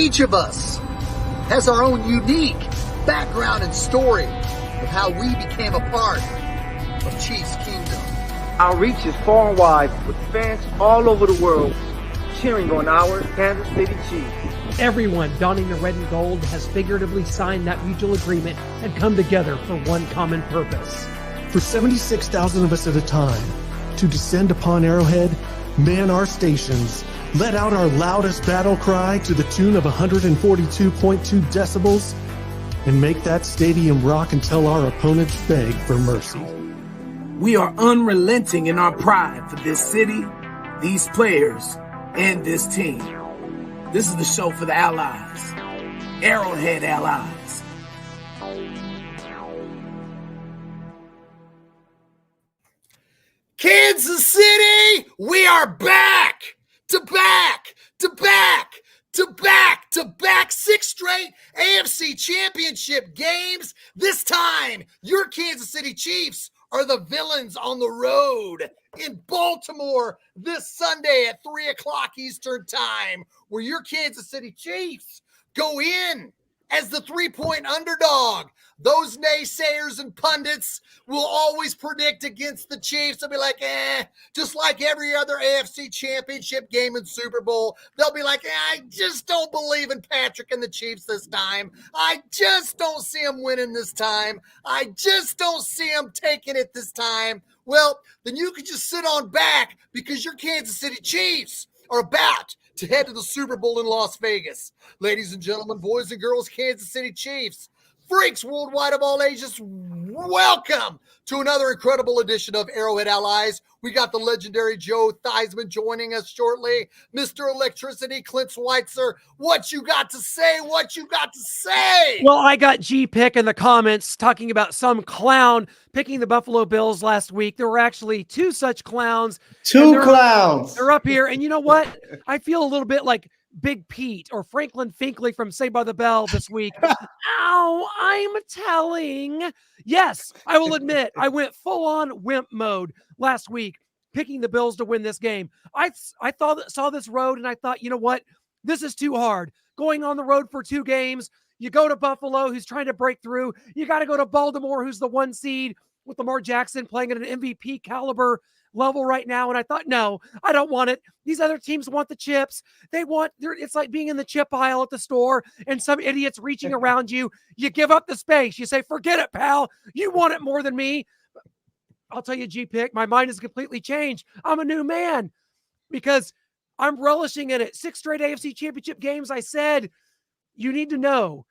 Each of us has our own unique background and story of how we became a part of Chiefs Kingdom. Our reach is far and wide, with fans all over the world cheering on our Kansas City Chiefs. Everyone donning the red and gold has figuratively signed that mutual agreement and come together for one common purpose. For 76,000 of us at a time, to descend upon Arrowhead, man our stations, let out our loudest battle cry to the tune of 142.2 decibels, and make that stadium rock until our opponents beg for mercy. We are unrelenting in our pride for this city, these players, and this team. This is the show for the Allies, Arrowhead Allies. Kansas City, we are back to back to back to back to back 6 straight AFC Championship games. This time, your Kansas City Chiefs are the villains on the road in Baltimore this Sunday at 3 o'clock Eastern time, where your Kansas City Chiefs go in as the 3-point underdog. Those naysayers and pundits will always predict against the Chiefs. They'll be like, just like every other AFC Championship game and Super Bowl. They'll be like, I just don't believe in Patrick and the Chiefs this time. I just don't see them winning this time. I just don't see them taking it this time. Well, then you can just sit on back, because your Kansas City Chiefs are about to head to the Super Bowl in Las Vegas. Ladies and gentlemen, boys and girls, Kansas City Chiefs, freaks worldwide of all ages, welcome to another incredible edition of Arrowhead Allies. We got the legendary Joe Theismann joining us shortly. Mr. Electricity, Clint Schweitzer, what you got to say? What you got to say? Well, I got G-Pick in the comments talking about some clown picking the Buffalo Bills last week. There were actually 2 such clowns. Two clowns. They're up here. And you know what? I feel a little bit like Big Pete or Franklin Finkley from Saved by the Bell this week. Ow, I'm telling. Yes, I will admit, I went full-on wimp mode last week, picking the Bills to win this game. I saw this road, and I thought, you know what? This is too hard. Going on the road for 2 games, you go to Buffalo, who's trying to break through. You got to go to Baltimore, who's the 1 seed, with Lamar Jackson playing at an MVP caliber level right now. And I thought, no, I don't want it. These other teams want the chips. It's like being in the chip aisle at the store and some idiot's reaching around you. You give up the space. You say, forget it, pal. You want it more than me. I'll tell you, G-Pick, my mind has completely changed. I'm a new man because I'm relishing in it. 6 straight AFC Championship games. I said, you need to know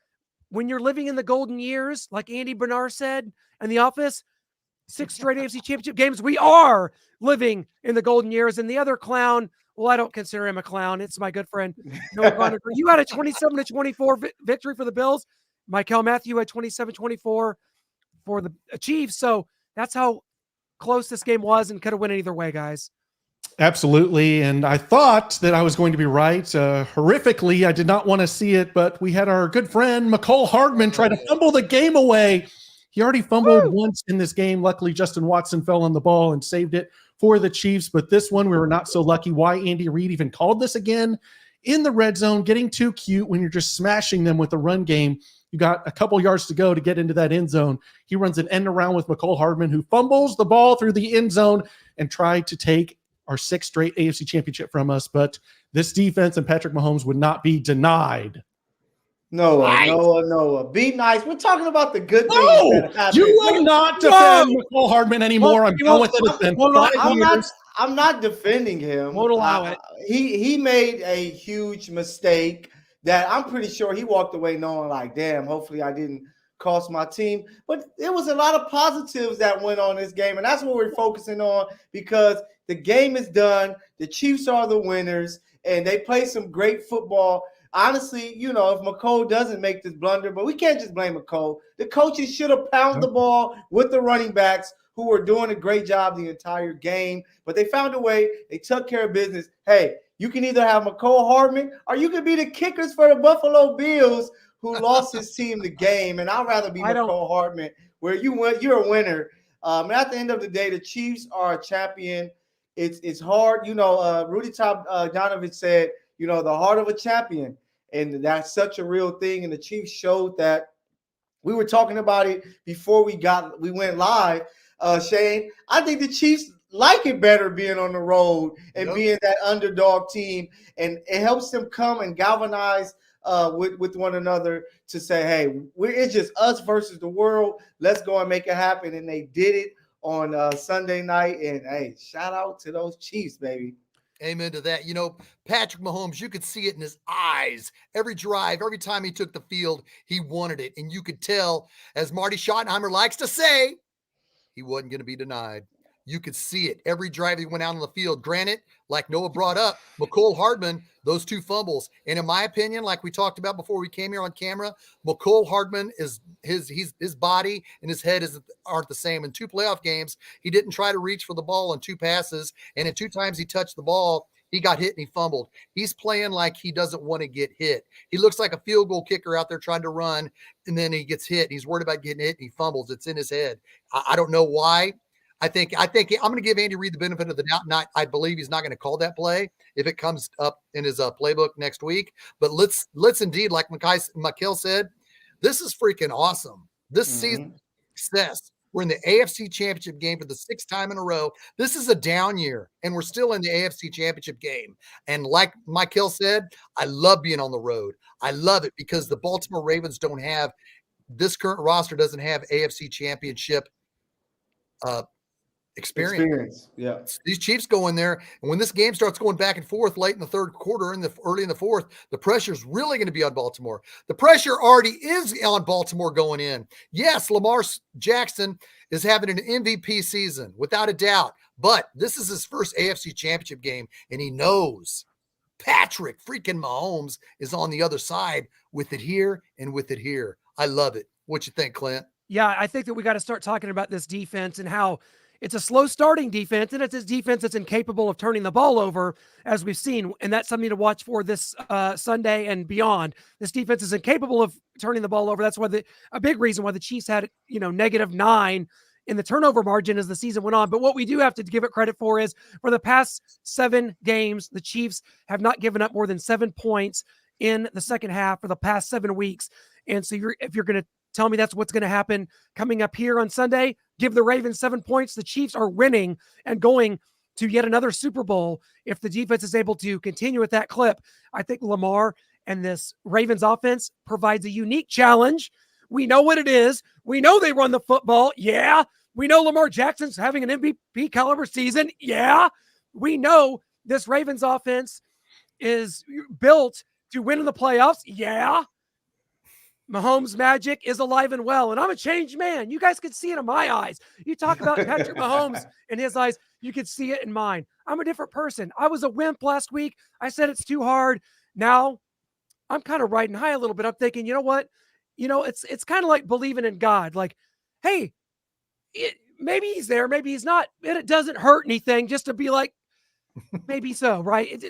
when you're living in the golden years, like Andy Bernard said in The Office, 6 straight AFC Championship games. We are living in the golden years. And the other clown, well, I don't consider him a clown. It's my good friend, Noah Gardner. You had a 27-24 victory for the Bills. Michael Matthew had 27-24 for the Chiefs. So that's how close this game was, and could have went either way, guys. Absolutely. And I thought that I was going to be right. Horrifically, I did not want to see it, but we had our good friend McCole Hardman try to fumble the game away. He already fumbled once in this game. Luckily, Justin Watson fell on the ball and saved it for the Chiefs. But this one, we were not so lucky. Why Andy Reid even called this again in the red zone, getting too cute when you're just smashing them with the run game. You got a couple yards to go to get into that end zone. He runs an end around with McCole Hardman, who fumbles the ball through the end zone and tried to take our 6th straight AFC Championship from us. But this defense and Patrick Mahomes would not be denied. Noah. Be nice. We're talking about the good things. No, you will not defend McCole Hardman anymore. I'm going with it. I'm not defending him. Won't allow it. He made a huge mistake that I'm pretty sure he walked away knowing, like, damn, hopefully I didn't cost my team. But there was a lot of positives that went on this game, and that's what we're focusing on, because the game is done. The Chiefs are the winners, and they play some great football. Honestly, if McCole doesn't make this blunder, but we can't just blame McCole. The coaches should have pounded the ball with the running backs, who were doing a great job the entire game. But they found a way. They took care of business. Hey, you can either have McCole Hardman or you can be the kickers for the Buffalo Bills, who lost his team the game. And I'd rather be McCole Hardman, where you're a winner. And at the end of the day, the Chiefs are a champion. It's hard. Rudy Donovich said, the heart of a champion. And that's such a real thing. And the Chiefs showed that. We were talking about it before we went live, Shane. I think the Chiefs like it better being on the road and being that underdog team, and it helps them come and galvanize with one another to say, hey, it's just us versus the world. Let's go and make it happen. And they did it on Sunday night. And hey, shout out to those Chiefs, baby. Amen to that. You know, Patrick Mahomes, you could see it in his eyes. Every drive, every time he took the field, he wanted it. And you could tell, as Marty Schottenheimer likes to say, he wasn't going to be denied. You could see it every drive he went out on the field. Granted, like Noah brought up, McCole Hardman, those 2 fumbles. And in my opinion, like we talked about before we came here on camera, McCole Hardman is his body and his head aren't the same. In 2 playoff games, he didn't try to reach for the ball on 2 passes. And in 2 times he touched the ball, he got hit and he fumbled. He's playing like he doesn't want to get hit. He looks like a field goal kicker out there trying to run, and then he gets hit. He's worried about getting hit and he fumbles. It's in his head. I don't know why. I think I'm going to give Andy Reid the benefit of the doubt. I believe he's not going to call that play if it comes up in his playbook next week. But let's indeed, like Mikhail said, this is freaking awesome. This season success. We're in the AFC Championship game for the 6th time in a row. This is a down year, and we're still in the AFC Championship game. And like Mikhail said, I love being on the road. I love it because the Baltimore Ravens don't have this current roster doesn't have AFC Championship experience. Yeah. These Chiefs go in there, and when this game starts going back and forth late in the 3rd quarter and early in the 4th, the pressure is really going to be on Baltimore. The pressure already is on Baltimore going in. Yes, Lamar Jackson is having an MVP season without a doubt, but this is his first AFC Championship game, and he knows Patrick freaking Mahomes is on the other side with it here and with it here. I love it. What you think, Clint? Yeah, I think that we got to start talking about this defense and how it's a slow starting defense, and it's a defense that's incapable of turning the ball over, as we've seen. And that's something to watch for this Sunday and beyond. This defense is incapable of turning the ball over. That's why a big reason why the Chiefs had, -9 in the turnover margin as the season went on. But what we do have to give it credit for is for the past 7 games, the Chiefs have not given up more than 7 points in the second half for the past 7 weeks. And so if you're going to tell me that's what's going to happen coming up here on Sunday, give the Ravens 7 points. The Chiefs are winning and going to yet another Super Bowl if the defense is able to continue with that clip. I think Lamar and this Ravens offense provides a unique challenge. We know what it is. We know they run the football. Yeah. We know Lamar Jackson's having an MVP caliber season. Yeah. We know this Ravens offense is built to win in the playoffs. Yeah. Mahomes' magic is alive and well, and I'm a changed man. You guys could see it in my eyes. You talk about Patrick Mahomes in his eyes, you could see it in mine. I'm a different person. I was a wimp last week. I said it's too hard. Now I'm kind of riding high a little bit. I'm thinking, you know what? It's kind of like believing in God. Like, hey, maybe he's there, maybe he's not. And it doesn't hurt anything just to be like, maybe so, right?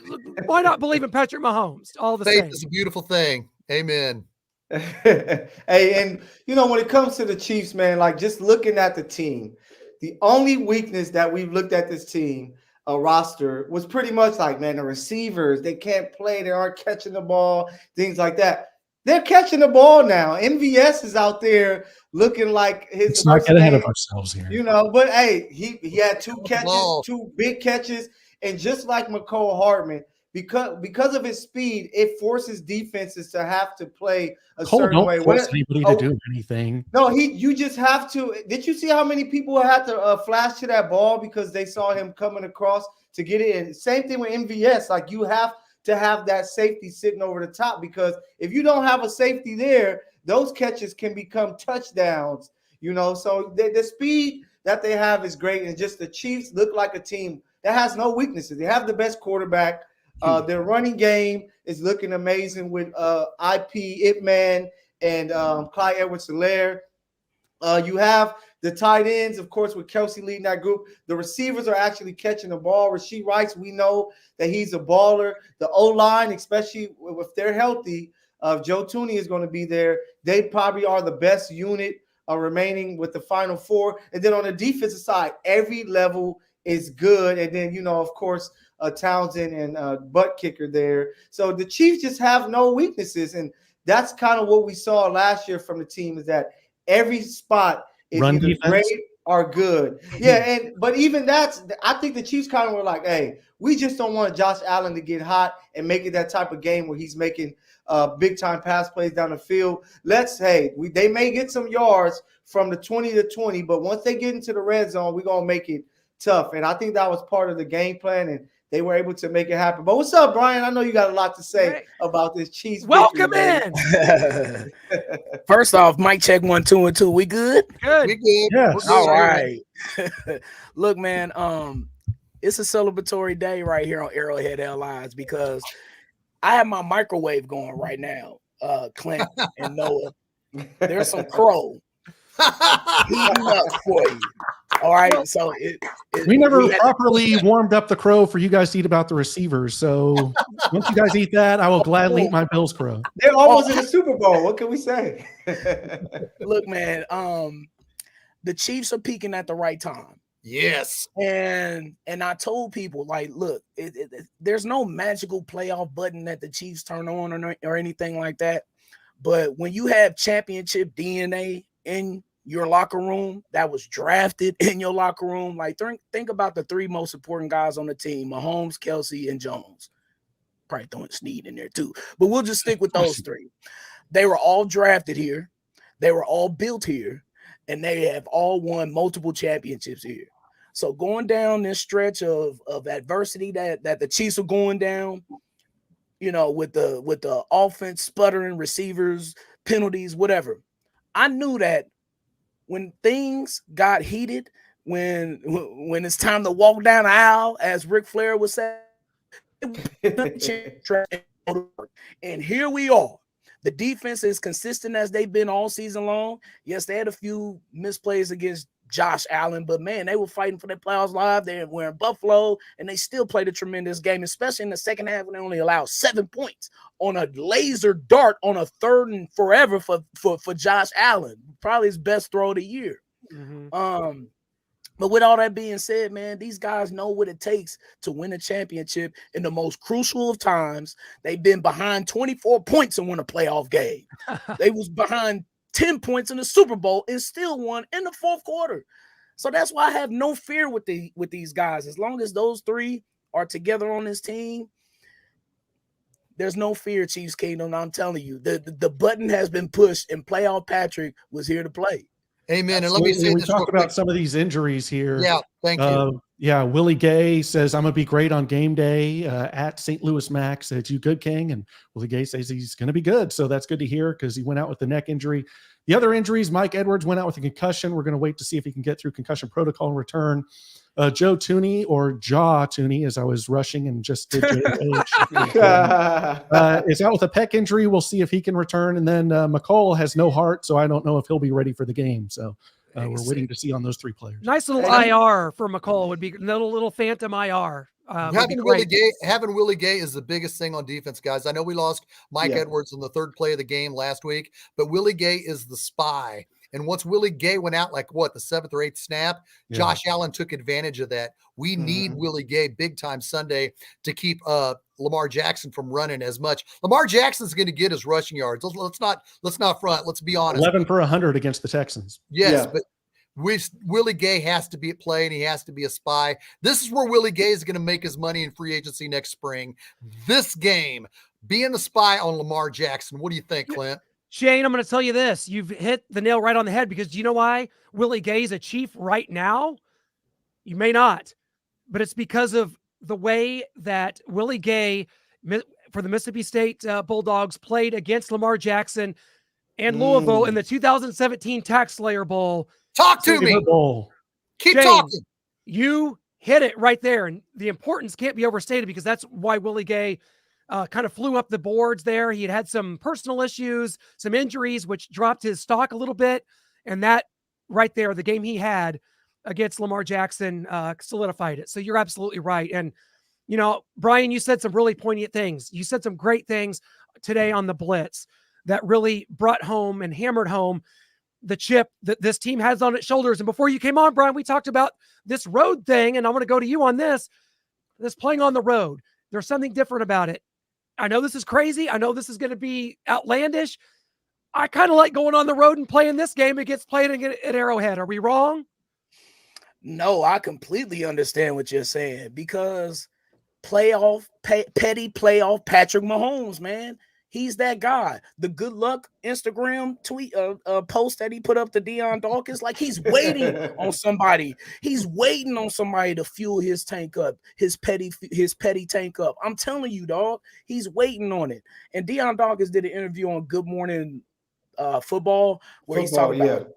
Why not believe in Patrick Mahomes? All the Faith same. is a beautiful thing. Amen. Hey, and when it comes to the Chiefs, man, like just looking at the team, the only weakness that we've looked at this team roster was pretty much like, man, the receivers, they can't play, they aren't catching the ball, things like that. They're catching the ball now. MVS is out there looking like his. Let's not get ahead of ourselves here. But hey, he had 2 catches, 2 big catches, and just like McCole Hardman, because of his speed, it forces defenses to have to play a certain way. Force anybody to do anything. No, you just have to. Did you see how many people had to flash to that ball because they saw him coming across to get it in? Same thing with MVS. Like you have to have that safety sitting over the top, because if you don't have a safety there, those catches can become touchdowns. So the speed that they have is great, and just the Chiefs look like a team that has no weaknesses. They have the best quarterback. Their running game is looking amazing with Ip Man and Clyde Edwards-Helaire. You have the tight ends, of course, with Kelsey leading that group. The receivers are actually catching the ball. Rashee Rice, we know that he's a baller. The O-line, especially if they're healthy, Joe Thuney is going to be there. They probably are the best unit remaining with the Final Four. And then on the defensive side, every level is good. And then, of course, Townsend and butt kicker there. So the Chiefs just have no weaknesses, and that's kind of what we saw last year from the team, is that every spot is Run either defense. great or good. Yeah, but even that's, I think the Chiefs kind of were like, hey, we just don't want Josh Allen to get hot and make it that type of game where he's making big time pass plays down the field. They may get some yards from the 20 to 20, but once they get into the red zone, we're gonna make it tough. And I think that was part of the game plan, and they were able to make it happen. But what's up, Brian? I know you got a lot to say about this Chiefs. Welcome victory, in. First off, mic check 1 2 and 2. We good? Good. We good. Yes. All right. Look, man, it's a celebratory day right here on Arrowhead Allies because I have my microwave going right now. Clint and Noah, there's some crow heating up for you. All right, so we never properly warmed up the crow for you guys to eat about the receivers. So once you guys eat that, I will gladly eat my Bills crow. They're almost in the Super Bowl. What can we say? Look, man, the Chiefs are peaking at the right time. Yes. And I told people, like, look, there's no magical playoff button that the Chiefs turn on or anything like that. But when you have championship DNA in your locker room, that was drafted in your locker room, like think about the three most important guys on the team: Mahomes, Kelsey, and Jones. Probably throwing Snead in there too, but we'll just stick with those three. They were all drafted here, they were all built here, and they have all won multiple championships here. So going down this stretch of adversity that the Chiefs are going down, you know, with the offense sputtering, receivers, penalties, whatever, I knew that when things got heated, when it's time to walk down the aisle, as Ric Flair would say, and here we are. The defense is consistent as they've been all season long. Yes, they had a few misplays against Josh Allen, but man, they were fighting for their playoffs live. We're in Buffalo, and they still played a tremendous game, especially in the second half when they only allowed 7 points on a laser dart on a 3rd and forever for Josh Allen, probably his best throw of the year. Mm-hmm. But with all that being said, man, these guys know what it takes to win a championship in the most crucial of times. They've been behind 24 points and won a playoff game. They was behind 10 points in the Super Bowl and still won in the 4th quarter. So that's why I have no fear with these guys. As long as those three are together on this team, there's no fear, Chiefs Kingdom. I'm telling you, the button has been pushed, and playoff Patrick was here to play. Amen. And let me say we this talked about some of these injuries here. Yeah, thank you. Yeah, Willie Gay says, I'm going to be great on game day at St. Louis Max. Says, you good, King? And Willie Gay says he's going to be good. So that's good to hear because he went out with the neck injury. The other injuries, Mike Edwards went out with a concussion. We're going to wait to see if he can get through concussion protocol and return. Joe Tooney, or Jaw Tooney, as I was rushing and just did J-H, is out with a pec injury. We'll see if he can return. And then McCall has no heart, so I don't know if he'll be ready for the game. So we're waiting to see on those three players. Nice little IR for McCall would be little phantom IR. Having Willie Gay is the biggest thing on defense, guys. I know we lost Mike Edwards on the 3rd play of the game last week, but Willie Gay is the spy. And once Willie Gay went out, like the 7th or 8th snap, Josh Allen took advantage of that. We need Willie Gay big time Sunday to keep Lamar Jackson from running as much. Lamar Jackson's going to get his rushing yards. Let's not front. Let's be honest. 11 for 100 against the Texans. Yes, but Willie Gay has to be at play, and he has to be a spy. This is where Willie Gay is going to make his money in free agency next spring. This game, being the spy on Lamar Jackson. What do you think, Clint? Shane, I'm going to tell you this. You've hit the nail right on the head because do you know why Willie Gay is a Chief right now? You may not, but it's because of the way that Willie Gay for the Mississippi State Bulldogs played against Lamar Jackson and Louisville in the 2017 Tax Slayer Bowl. Talk to me. Keep Shane, talking. You hit it right there. And the importance can't be overstated because that's why Willie Gay kind of flew up the boards there. He had some personal issues, some injuries, which dropped his stock a little bit. And that right there, the game he had against Lamar Jackson solidified it. So you're absolutely right. And, you know, Brian, you said some really poignant things. You said some great things today on the Blitz that really brought home and hammered home the chip that this team has on its shoulders. And before you came on, Brian, we talked about this road thing, and I want to go to you on this. this playing on the road. There's something different about it. I know this is crazy. I know this is going to be outlandish. I kind of like going on the road and playing this game. It gets played at Arrowhead. Are we wrong? No, I completely understand what you're saying because petty playoff Patrick Mahomes, man. He's that guy. The good luck Instagram tweet post that he put up to Deion Dawkins, like he's waiting on somebody. He's waiting on somebody to fuel his tank up, his petty tank up. I'm telling you, dog, he's waiting on it. And Deion Dawkins did an interview on Good Morning Football where he's talking about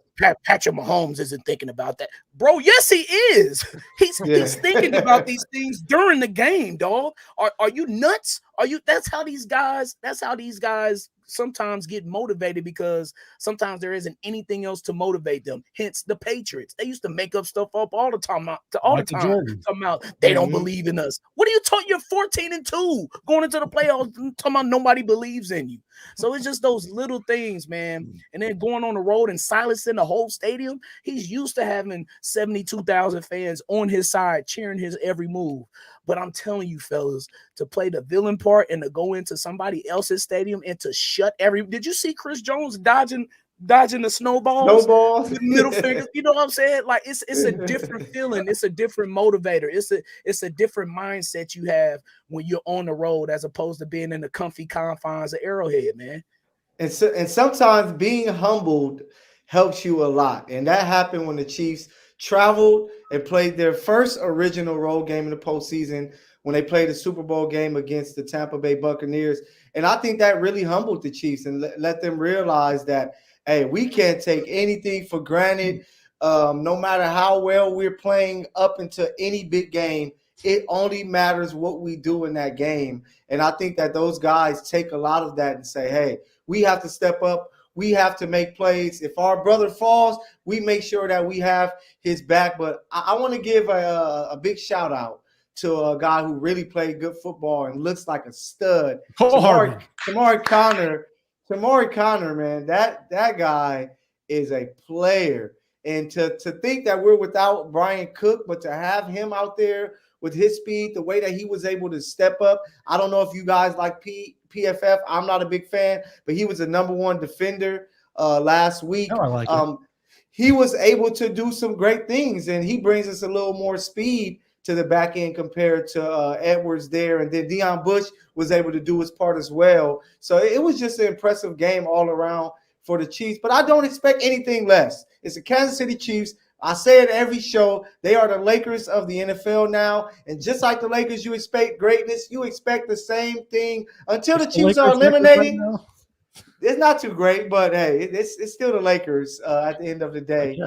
Patrick Mahomes isn't thinking about that. Bro, yes, he is. He's thinking about these things during the game, dog. Are you nuts? That's how these guys sometimes get motivated because sometimes there isn't anything else to motivate them. Hence the Patriots. They used to make up stuff up all the time. Talking about they don't believe in us. What are you talking? You're 14-2 going into the playoffs talking about nobody believes in you. So it's just those little things, man. And then going on the road and silencing the whole stadium. He's used to having 72,000 fans on his side cheering his every move. But I'm telling you, fellas, to play the villain part and to go into somebody else's stadium and to shut Did you see Chris Jones dodging the snowballs with middle fingers? You know what I'm saying? Like it's a different feeling. It's a different motivator. It's a different mindset you have when you're on the road as opposed to being in the comfy confines of Arrowhead, man. And sometimes being humbled helps you a lot. And that happened when the Chiefs traveled and played their first original road game in the postseason when they played a Super Bowl game against the Tampa Bay Buccaneers. And I think that really humbled the Chiefs and let them realize that, hey, we can't take anything for granted. No matter how well we're playing up into any big game, it only matters what we do in that game. And I think that those guys take a lot of that and say, hey, we have to step up. We have to make plays. If our brother falls, we make sure that we have his back. But I want to give a big shout out to a guy who really played good football and looks like a stud. Tamari Connor, man, that guy is a player. And to think that we're without Brian Cook, but to have him out there with his speed, the way that he was able to step up. I don't know if you guys like PFF. I'm not a big fan, but he was the number one defender last week. Oh, I like it. He was able to do some great things, and he brings us a little more speed to the back end compared to Edwards there. And then Deion Bush was able to do his part as well. So it was just an impressive game all around for the Chiefs. But I don't expect anything less. It's the Kansas City Chiefs. I say it every show. They are the Lakers of the NFL now. And just like the Lakers, you expect greatness. You expect the same thing until the Chiefs are eliminated. It's not too great, but hey, it's still the Lakers at the end of the day.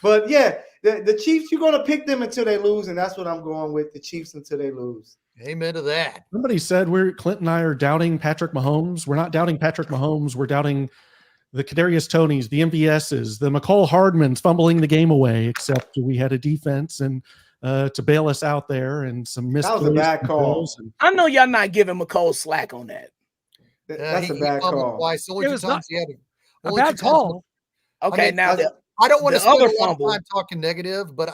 But yeah, the Chiefs, you're going to pick them until they lose, and that's what I'm going with, the Chiefs until they lose. Amen to that. Somebody said Clint and I are doubting Patrick Mahomes. We're not doubting Patrick Mahomes. We're doubting the Kadarius Tonys, the MVSs, the McCole Hardmans fumbling the game away, except we had a defense and to bail us out there and some missed. That was a bad call. I know y'all not giving McCole slack on that. That's a bad call. Twice. Only two times he had a bad call. Okay, I don't want to spend a lot of fumble time talking negative, but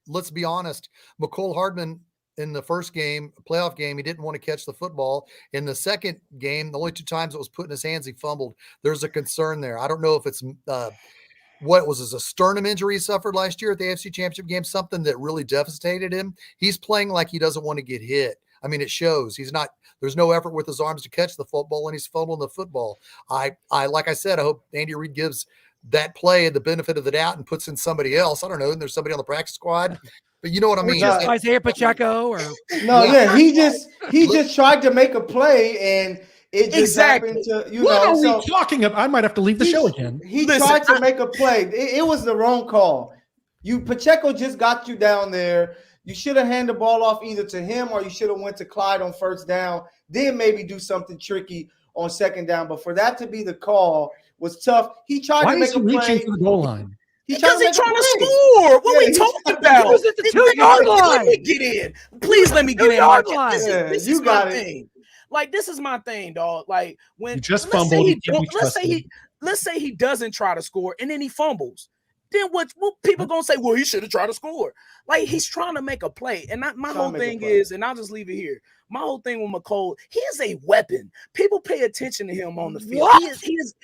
let's be honest. McCole Hardman in the first game, playoff game, he didn't want to catch the football. In the second game, the only two times it was put in his hands, he fumbled. There's a concern there. I don't know if it's what was his a sternum injury he suffered last year at the AFC Championship game, something that really devastated him. He's playing like he doesn't want to get hit. I mean, it shows. There's no effort with his arms to catch the football, and he's fumbling the football. I like I said, I hope Andy Reid gives that play the benefit of the doubt and puts in somebody else. I don't know. And there's somebody on the practice squad, but you know what I mean? Isaiah Pacheco or he just tried to make a play and it just happened to, what are we talking about? I might have to leave the show again. He tried to make a play. It was the wrong call. Pacheco just got you down there. You should have handed the ball off either to him or you should have went to Clyde on first down, then maybe do something tricky on second down. But for that to be the call was tough. He tried to make a play. Why is he reaching for the goal line? Because he's trying to score. What are we talking about? He was at the 2-yard line. Let me get in. Please let me get in. This is my thing. Like, this is my thing, dog. Like, when you just fumbled. Let's say he doesn't try to score and then he fumbles. then what people gonna say? Well, he should have tried to score. Like, he's trying to make a play. And my whole thing is, and I'll just leave it here. My whole thing with McCole, he is a weapon. People pay attention to him on the field. What? He is.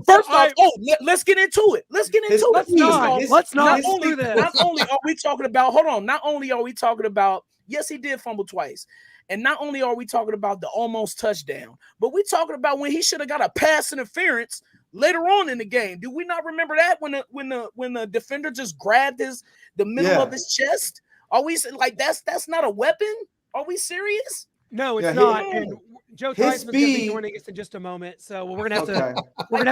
First off, let's get into it. Let's get into it. Let's not only are we talking about, hold on, not only are we talking about, yes, he did fumble twice. And not only are we talking about the almost touchdown, but we're talking about when he should have got a pass interference later on in the game. Do we not remember that when the defender just grabbed the middle of his chest? Are we like that's not a weapon? Are we serious? No, it's not. And Joe Theismann's going to be joining us in just a moment, so we're going to have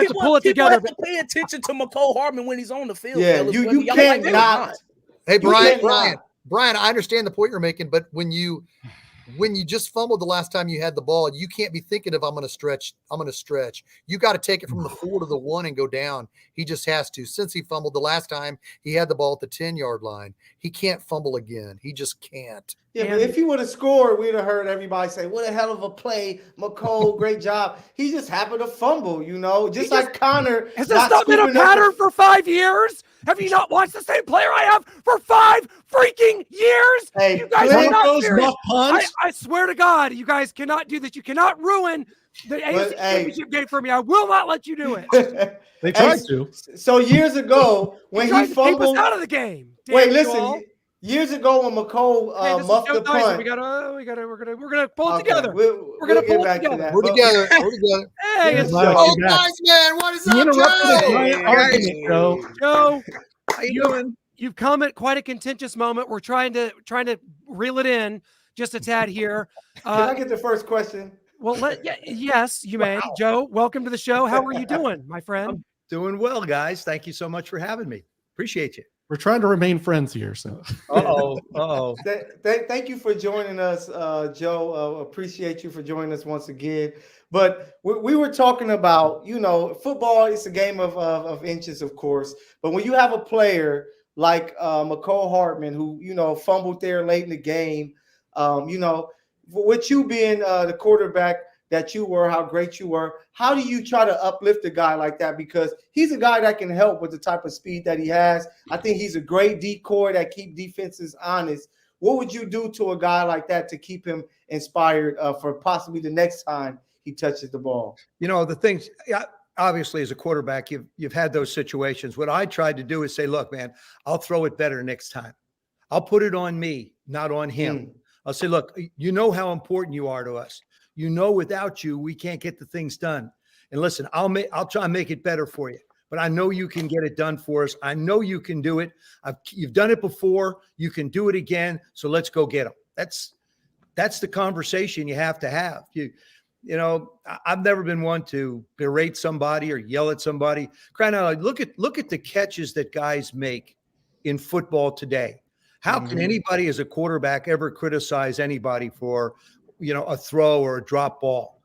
to pull it together. Have to pay attention to McCole Hardman when he's on the field. Yeah, fellas, you can't not. Hey, Brian, I understand the point you're making, but when you just fumbled the last time you had the ball, you can't be thinking of, I'm going to stretch. You got to take it from the 4 to the 1 and go down. He just has to. Since he fumbled the last time, he had the ball at the 10-yard line. He can't fumble again. He just can't. Yeah, but if he would have scored, we'd have heard everybody say, what a hell of a play, McCole, great job. He just happened to fumble, just like Connor. Has this not been a pattern for 5 years? Have you not watched the same player I have for 5 freaking years? Hey, you guys are not serious. I swear to God, you guys cannot do this. You cannot ruin the AFC Championship game for me. I will not let you do it. They tried to. So years ago, when he fumbled, keep us out of the game. Wait, listen. Years ago, when McCole muffed the punt, we're gonna pull it together. We're gonna pull it together. We're together. Hey, it's Joe. Nice, man. What is up, Joe? Joe, how you doing? You've come at quite a contentious moment. We're trying to reel it in just a tad here. Can I get the first question? Well, yes, you may. Joe, welcome to the show. How are you doing, my friend? I'm doing well, guys. Thank you so much for having me. Appreciate you. We're trying to remain friends here, so. Thank you for joining us, Joe. Appreciate you for joining us once again. But we were talking about, football is a game of inches, of course. But when you have a player like McCole Hardman, who, fumbled there late in the game, with you being the quarterback that you were, how great you were, how do you try to uplift a guy like that? Because he's a guy that can help with the type of speed that he has. I think he's a great decoy that keep defenses honest. What would you do to a guy like that to keep him inspired for possibly the next time he touches the ball? The things, obviously, as a quarterback, you've had those situations. What I tried to do is say, look, man, I'll throw it better next time. I'll put it on me, not on him. I'll say, look, you know how important you are to us. Without you, we can't get the things done. And listen, I'll try and make it better for you. But I know you can get it done for us. I know you can do it. You've done it before. You can do it again. So let's go get them. That's the conversation you have to have. I've never been one to berate somebody or yell at somebody. Crying out, look at the catches that guys make in football today. How can anybody as a quarterback ever criticize anybody for a throw or a drop ball?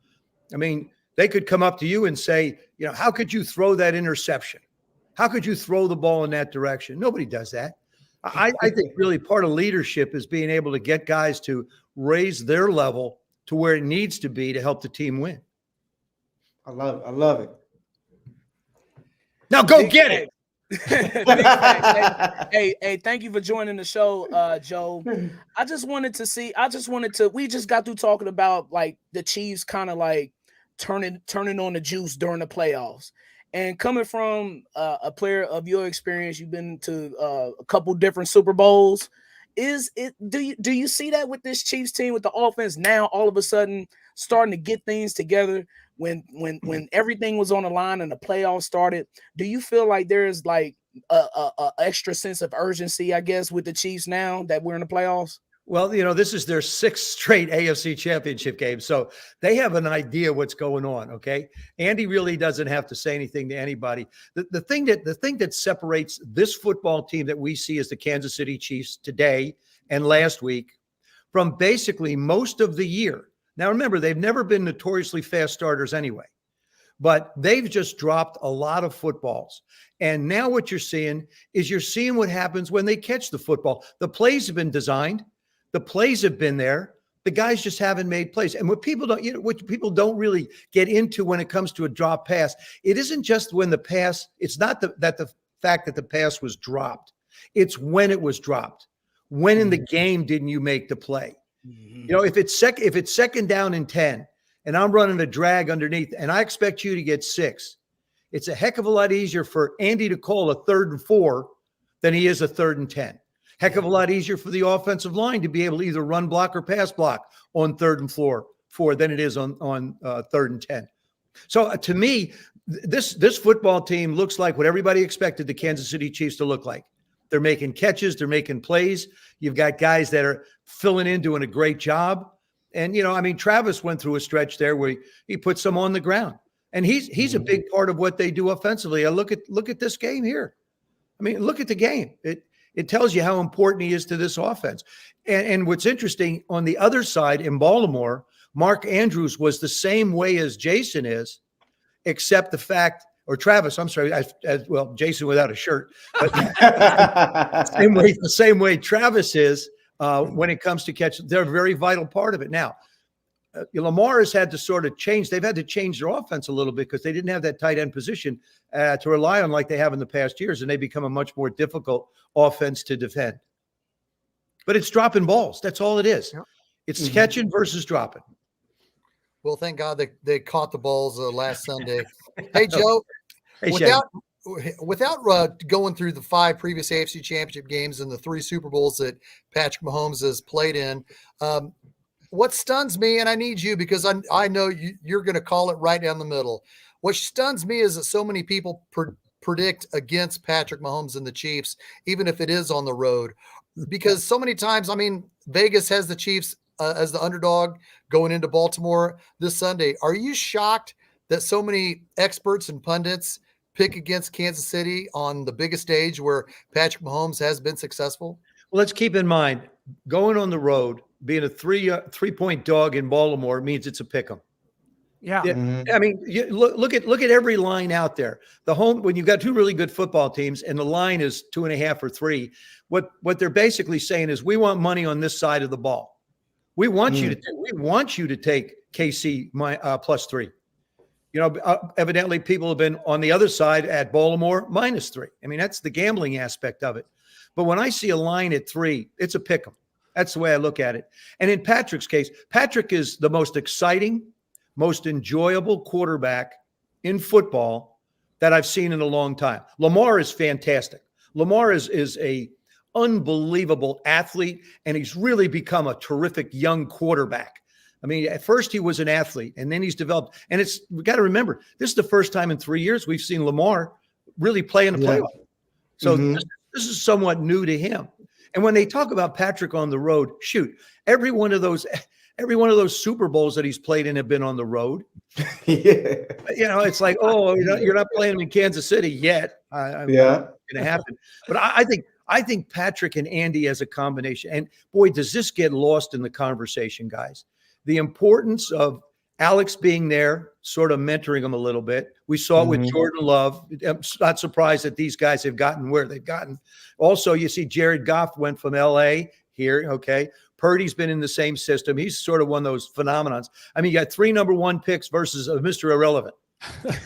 I mean, they could come up to you and say, how could you throw that interception? How could you throw the ball in that direction? Nobody does that. I think really part of leadership is being able to get guys to raise their level to where it needs to be to help the team win. I love it. Now go get it. Hey, thank you for joining the show, Joe. We just got through talking about like the Chiefs kind of like turning on the juice during the playoffs. And coming from a player of your experience, you've been to a couple different Super Bowls. Do you see that with this Chiefs team, with the offense now all of a sudden starting to get things together when everything was on the line and the playoffs started? Do you feel like there's like a extra sense of urgency, I guess, with the Chiefs now that we're in the playoffs? Well, this is their 6th straight AFC Championship game, so they have an idea what's going on. Okay, Andy really doesn't have to say anything to anybody. The thing that separates this football team that we see as the Kansas City Chiefs today and last week from basically most of the year. Now, remember, they've never been notoriously fast starters anyway, but they've just dropped a lot of footballs. And now what you're seeing what happens when they catch the football. The plays have been designed. The plays have been there. The guys just haven't made plays. And what people don't really get into when it comes to a drop pass, it isn't just when the pass, it's not that the fact that the pass was dropped. It's when it was dropped. When in the game didn't you make the play? You know, if it's second down and 10 and I'm running a drag underneath and I expect you to get 6, it's a heck of a lot easier for Andy to call a 3rd and 4 than he is a 3rd and 10. Heck of a lot easier for the offensive line to be able to either run block or pass block on 3rd and 4 than it is on 3rd and 10. So to me, this football team looks like what everybody expected the Kansas City Chiefs to look like. They're making catches. They're making plays. You've got guys that are filling in, doing a great job. And, you know, I mean, Travis went through a stretch there where he put some on the ground. And he's a big part of what they do offensively. I look at this game here. I mean, look at the game. It tells you how important he is to this offense. And what's interesting, on the other side in Baltimore, Mark Andrews was the same way as Jason is, except the fact, or Travis, I'm sorry, well, Jason without a shirt, but the same way Travis is when it comes to catch. They're a very vital part of it. Now, Lamar has had to sort of change. They've had to change their offense a little bit because they didn't have that tight end position to rely on like they have in the past years, and they become a much more difficult offense to defend. But it's dropping balls. That's all it is. Yep. It's catching versus dropping. Well, thank God they caught the balls last Sunday. Hey, Joe, hey, without going through the 5 previous AFC Championship games and the 3 Super Bowls that Patrick Mahomes has played in, what stuns me, and I need you because I know you're going to call it right down the middle. What stuns me is that so many people predict against Patrick Mahomes and the Chiefs, even if it is on the road, because so many times, I mean, Vegas has the Chiefs as the underdog going into Baltimore this Sunday. Are you shocked that so many experts and pundits pick against Kansas City on the biggest stage where Patrick Mahomes has been successful? Well, let's keep in mind, going on the road, being a 3-point dog in Baltimore means it's a pick 'em. Yeah. I mean, look at every line out there. When you've got 2 really good football teams and the line is 2.5 or 3, what they're basically saying is we want money on this side of the ball. We want you to take KC +3. You know, evidently people have been on the other side at Baltimore -3. I mean, that's the gambling aspect of it. But when I see a line at 3, it's a pick 'em. That's the way I look at it. And in Patrick's case, Patrick is the most exciting, most enjoyable quarterback in football that I've seen in a long time. Lamar is fantastic. Lamar is a unbelievable athlete, and he's really become a terrific young quarterback. I mean, at first he was an athlete, and then he's developed. And we got to remember, this is the first time in 3 years we've seen Lamar really play in a playoff. So this is somewhat new to him. And when they talk about Patrick on the road, shoot, every one of those Super Bowls that he's played in have been on the road. You know, it's like, oh, you're not playing him in Kansas City yet. Going to happen. But I think Patrick and Andy as a combination, and boy, does this get lost in the conversation, guys. The importance of Alex being there, sort of mentoring him a little bit. We saw it with Jordan Love. I'm not surprised that these guys have gotten where they've gotten. Also, you see Jared Goff went from L.A. here, okay? Purdy's been in the same system. He's sort of one of those phenomenons. I mean, you got 3 number 1 picks versus Mr. Irrelevant. How's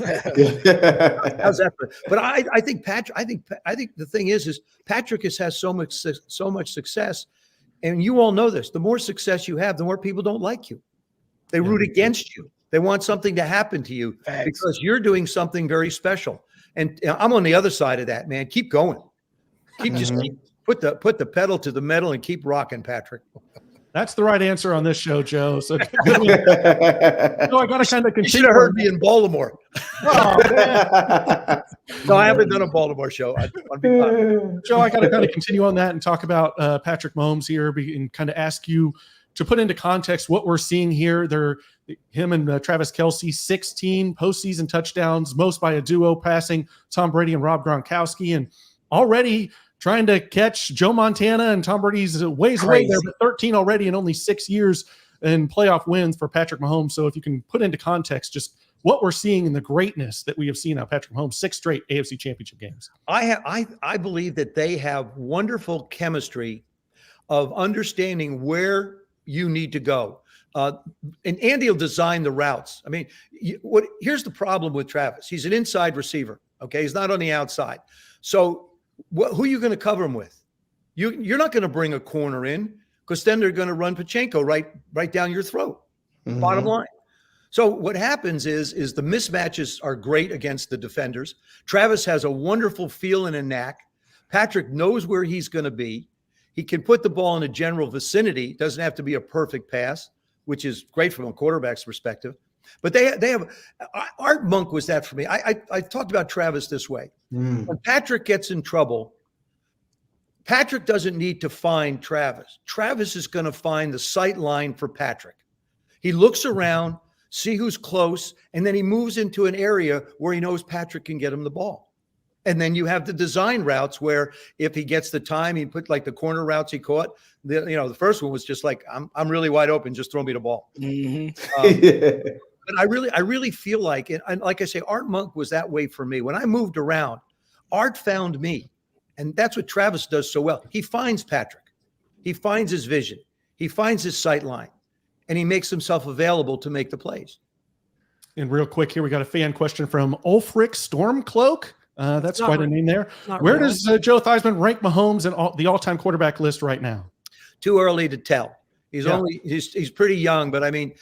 that? But I think Patrick. I think the thing is Patrick has so much success, and you all know this. The more success you have, the more people don't like you. They root against you. They want something to happen to you because you're doing something very special. And I'm on the other side of that, man. Keep going. Keep put the pedal to the metal and keep rocking, Patrick. That's the right answer on this show, Joe. So I got to kind of continue. You should have heard me in Baltimore. Oh, no, I haven't done a Baltimore show. Joe, I got to kind of continue on that and talk about Patrick Mahomes here and kind of ask you to put into context what we're seeing here. Him and Travis Kelce, 16 postseason touchdowns, most by a duo, passing Tom Brady and Rob Gronkowski, and already trying to catch Joe Montana and Tom Brady's ways away there, but 13 already in only 6 years in playoff wins for Patrick Mahomes. So if you can put into context just what we're seeing in the greatness that we have seen out of Patrick Mahomes, 6 straight AFC Championship games. I believe that they have wonderful chemistry of understanding where you need to go. And Andy will design the routes. I mean, here's the problem with Travis. He's an inside receiver. Okay. He's not on the outside. So who are you going to cover him with? You're not going to bring a corner in because then they're going to run Pachenko right down your throat. Bottom line. So what happens is the mismatches are great against the defenders. Travis has a wonderful feel and a knack. Patrick knows where he's going to be. He can put the ball in a general vicinity. It doesn't have to be a perfect pass, which is great from a quarterback's perspective. But they have Art Monk was that for me. I talked about Travis this way. When Patrick gets in trouble, Patrick doesn't need to find Travis. Travis is going to find the sight line for Patrick. He looks around, see who's close, and then he moves into an area where he knows Patrick can get him the ball. And then you have the design routes where if he gets the time, he put like the corner routes he caught. The first one was just like, I'm really wide open, just throw me the ball. But I really feel like, and like I say, Art Monk was that way for me. When I moved around, Art found me. And that's what Travis does so well. He finds Patrick. He finds his vision. He finds his sight line. And he makes himself available to make the plays. And real quick here, we got a fan question from Ulfric Stormcloak. That's quite a name there. Where does Joe Theismann rank Mahomes in the all-time quarterback list right now? Too early to tell. He's pretty young, but I mean,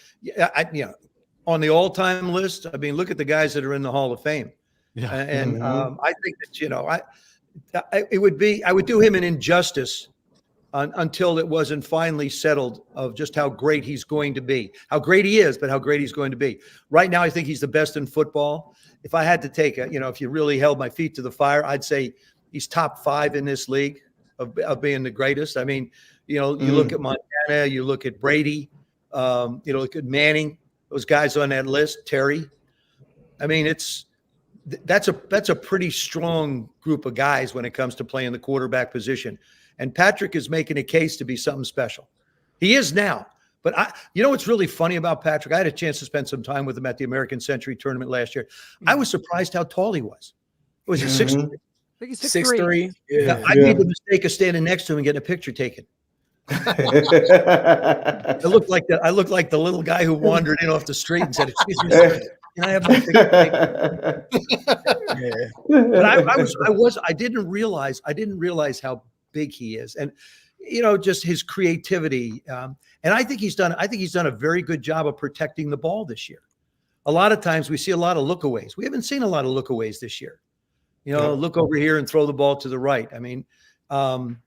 on the all-time list, I mean, look at the guys that are in the Hall of Fame. Yeah. And I think that, I would do him an injustice until it wasn't finally settled of just how great he's going to be. How great he is, but how great he's going to be. Right now, I think he's the best in football. If I had to take if you really held my feet to the fire, I'd say he's top 5 in this league of being the greatest. I mean, you look at Montana, you look at Brady, look at Manning, those guys on that list, Terry. I mean, that's a pretty strong group of guys when it comes to playing the quarterback position. And Patrick is making a case to be something special. He is now. But what's really funny about Patrick? I had a chance to spend some time with him at the American Century Tournament last year. I was surprised how tall he was. Was he 6'3"? I think he's 6'3". Yeah. I made the mistake of standing next to him and getting a picture taken. I looked like the little guy who wandered in off the street and said, "Excuse me, sir, can I have my picture taken?" But I didn't realize how big he is, and just his creativity. And I think he's done a very good job of protecting the ball this year. A lot of times we see a lot of lookaways. We haven't seen a lot of lookaways this year. Look over here and throw the ball to the right. I mean, and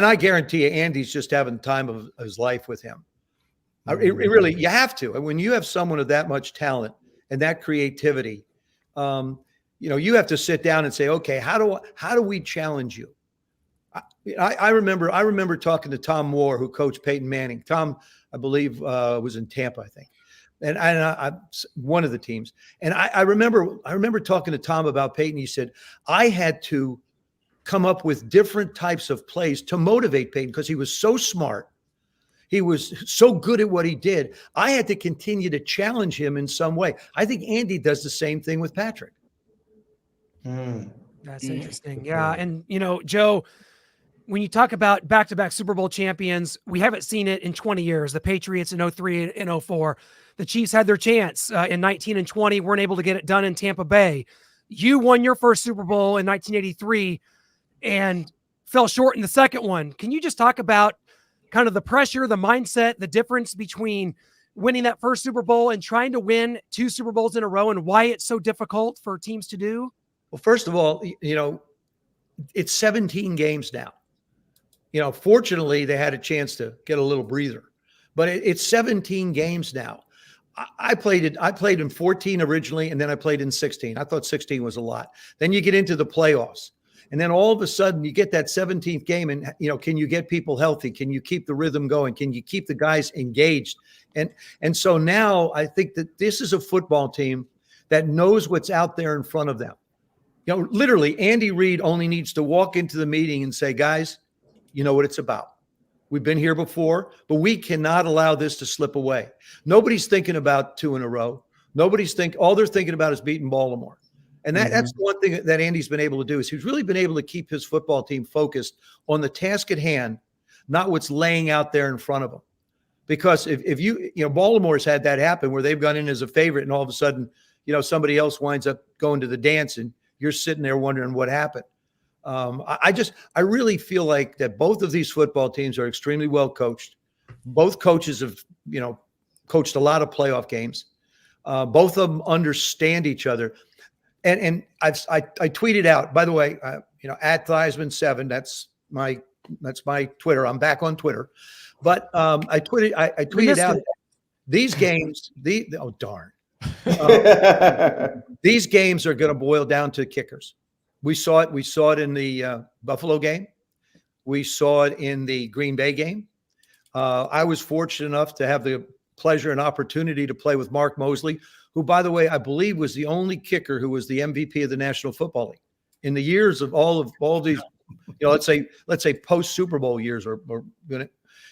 I guarantee you, Andy's just having the time of his life with him. Really, you have to. And when you have someone of that much talent and that creativity, you have to sit down and say, okay, how do we challenge you? I remember talking to Tom Moore, who coached Peyton Manning. Tom, I believe, was in Tampa, I think, and I one of the teams. And I remember talking to Tom about Peyton. He said, I had to come up with different types of plays to motivate Peyton because he was so smart. He was so good at what he did. I had to continue to challenge him in some way. I think Andy does the same thing with Patrick. That's interesting. Yeah. And, Joe, when you talk about back-to-back Super Bowl champions, we haven't seen it in 20 years. The Patriots in 03 and 04. The Chiefs had their chance in 19 and 20, weren't able to get it done in Tampa Bay. You won your first Super Bowl in 1983 and fell short in the second one. Can you just talk about kind of the pressure, the mindset, the difference between winning that first Super Bowl and trying to win 2 Super Bowls in a row and why it's so difficult for teams to do? Well, first of all, it's 17 games now. Fortunately, they had a chance to get a little breather, but it's 17 games now. I played in 14 originally, and then I played in 16. I thought 16 was a lot. Then you get into the playoffs, and then all of a sudden you get that 17th game, and can you get people healthy? Can you keep the rhythm going? Can you keep the guys engaged? And so now I think that this is a football team that knows what's out there in front of them. Literally, Andy Reid only needs to walk into the meeting and say, guys, you know what it's about. We've been here before, but we cannot allow this to slip away. Nobody's thinking about 2 in a row. All they're thinking about is beating Baltimore. And that's the one thing that Andy's been able to do is he's really been able to keep his football team focused on the task at hand, not what's laying out there in front of them. Because if Baltimore's had that happen where they've gone in as a favorite and all of a sudden, somebody else winds up going to the dance and you're sitting there wondering what happened. I really feel like that both of these football teams are extremely well coached. Both coaches have, coached a lot of playoff games. Both of them understand each other. And I tweeted out, by the way, at Theismann 7, that's my Twitter. I'm back on Twitter, but I tweeted out these games. Oh darn, these games are going to boil down to kickers. We saw it. We saw it in the Buffalo game. We saw it in the Green Bay game. I was fortunate enough to have the pleasure and opportunity to play with Mark Mosley, who, by the way, I believe was the only kicker who was the MVP of the National Football League in the years of all of these, let's say post Super Bowl years, or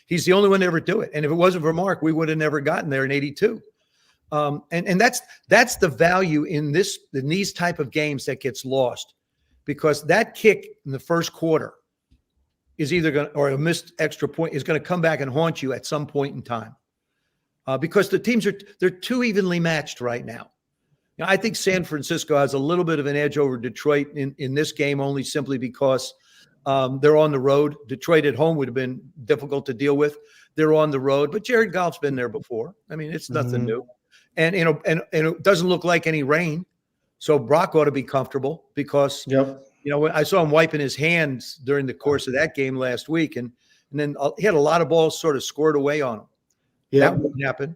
he's the only one to ever do it. And if it wasn't for Mark, we would have never gotten there in '82. And that's the value in these type of games that gets lost, because that kick in the first quarter is either going to, or a missed extra point is going to come back and haunt you at some point in time. Because the teams they're too evenly matched right now. I think San Francisco has a little bit of an edge over Detroit in this game, only simply because they're on the road. Detroit at home would have been difficult to deal with. They're on the road, but Jared Goff's been there before. I mean, it's nothing new. And it doesn't look like any rain. So Brock ought to be comfortable, because when I saw him wiping his hands during the course of that game last week, and then he had a lot of balls sort of scored away on him. Yeah, that won't happen.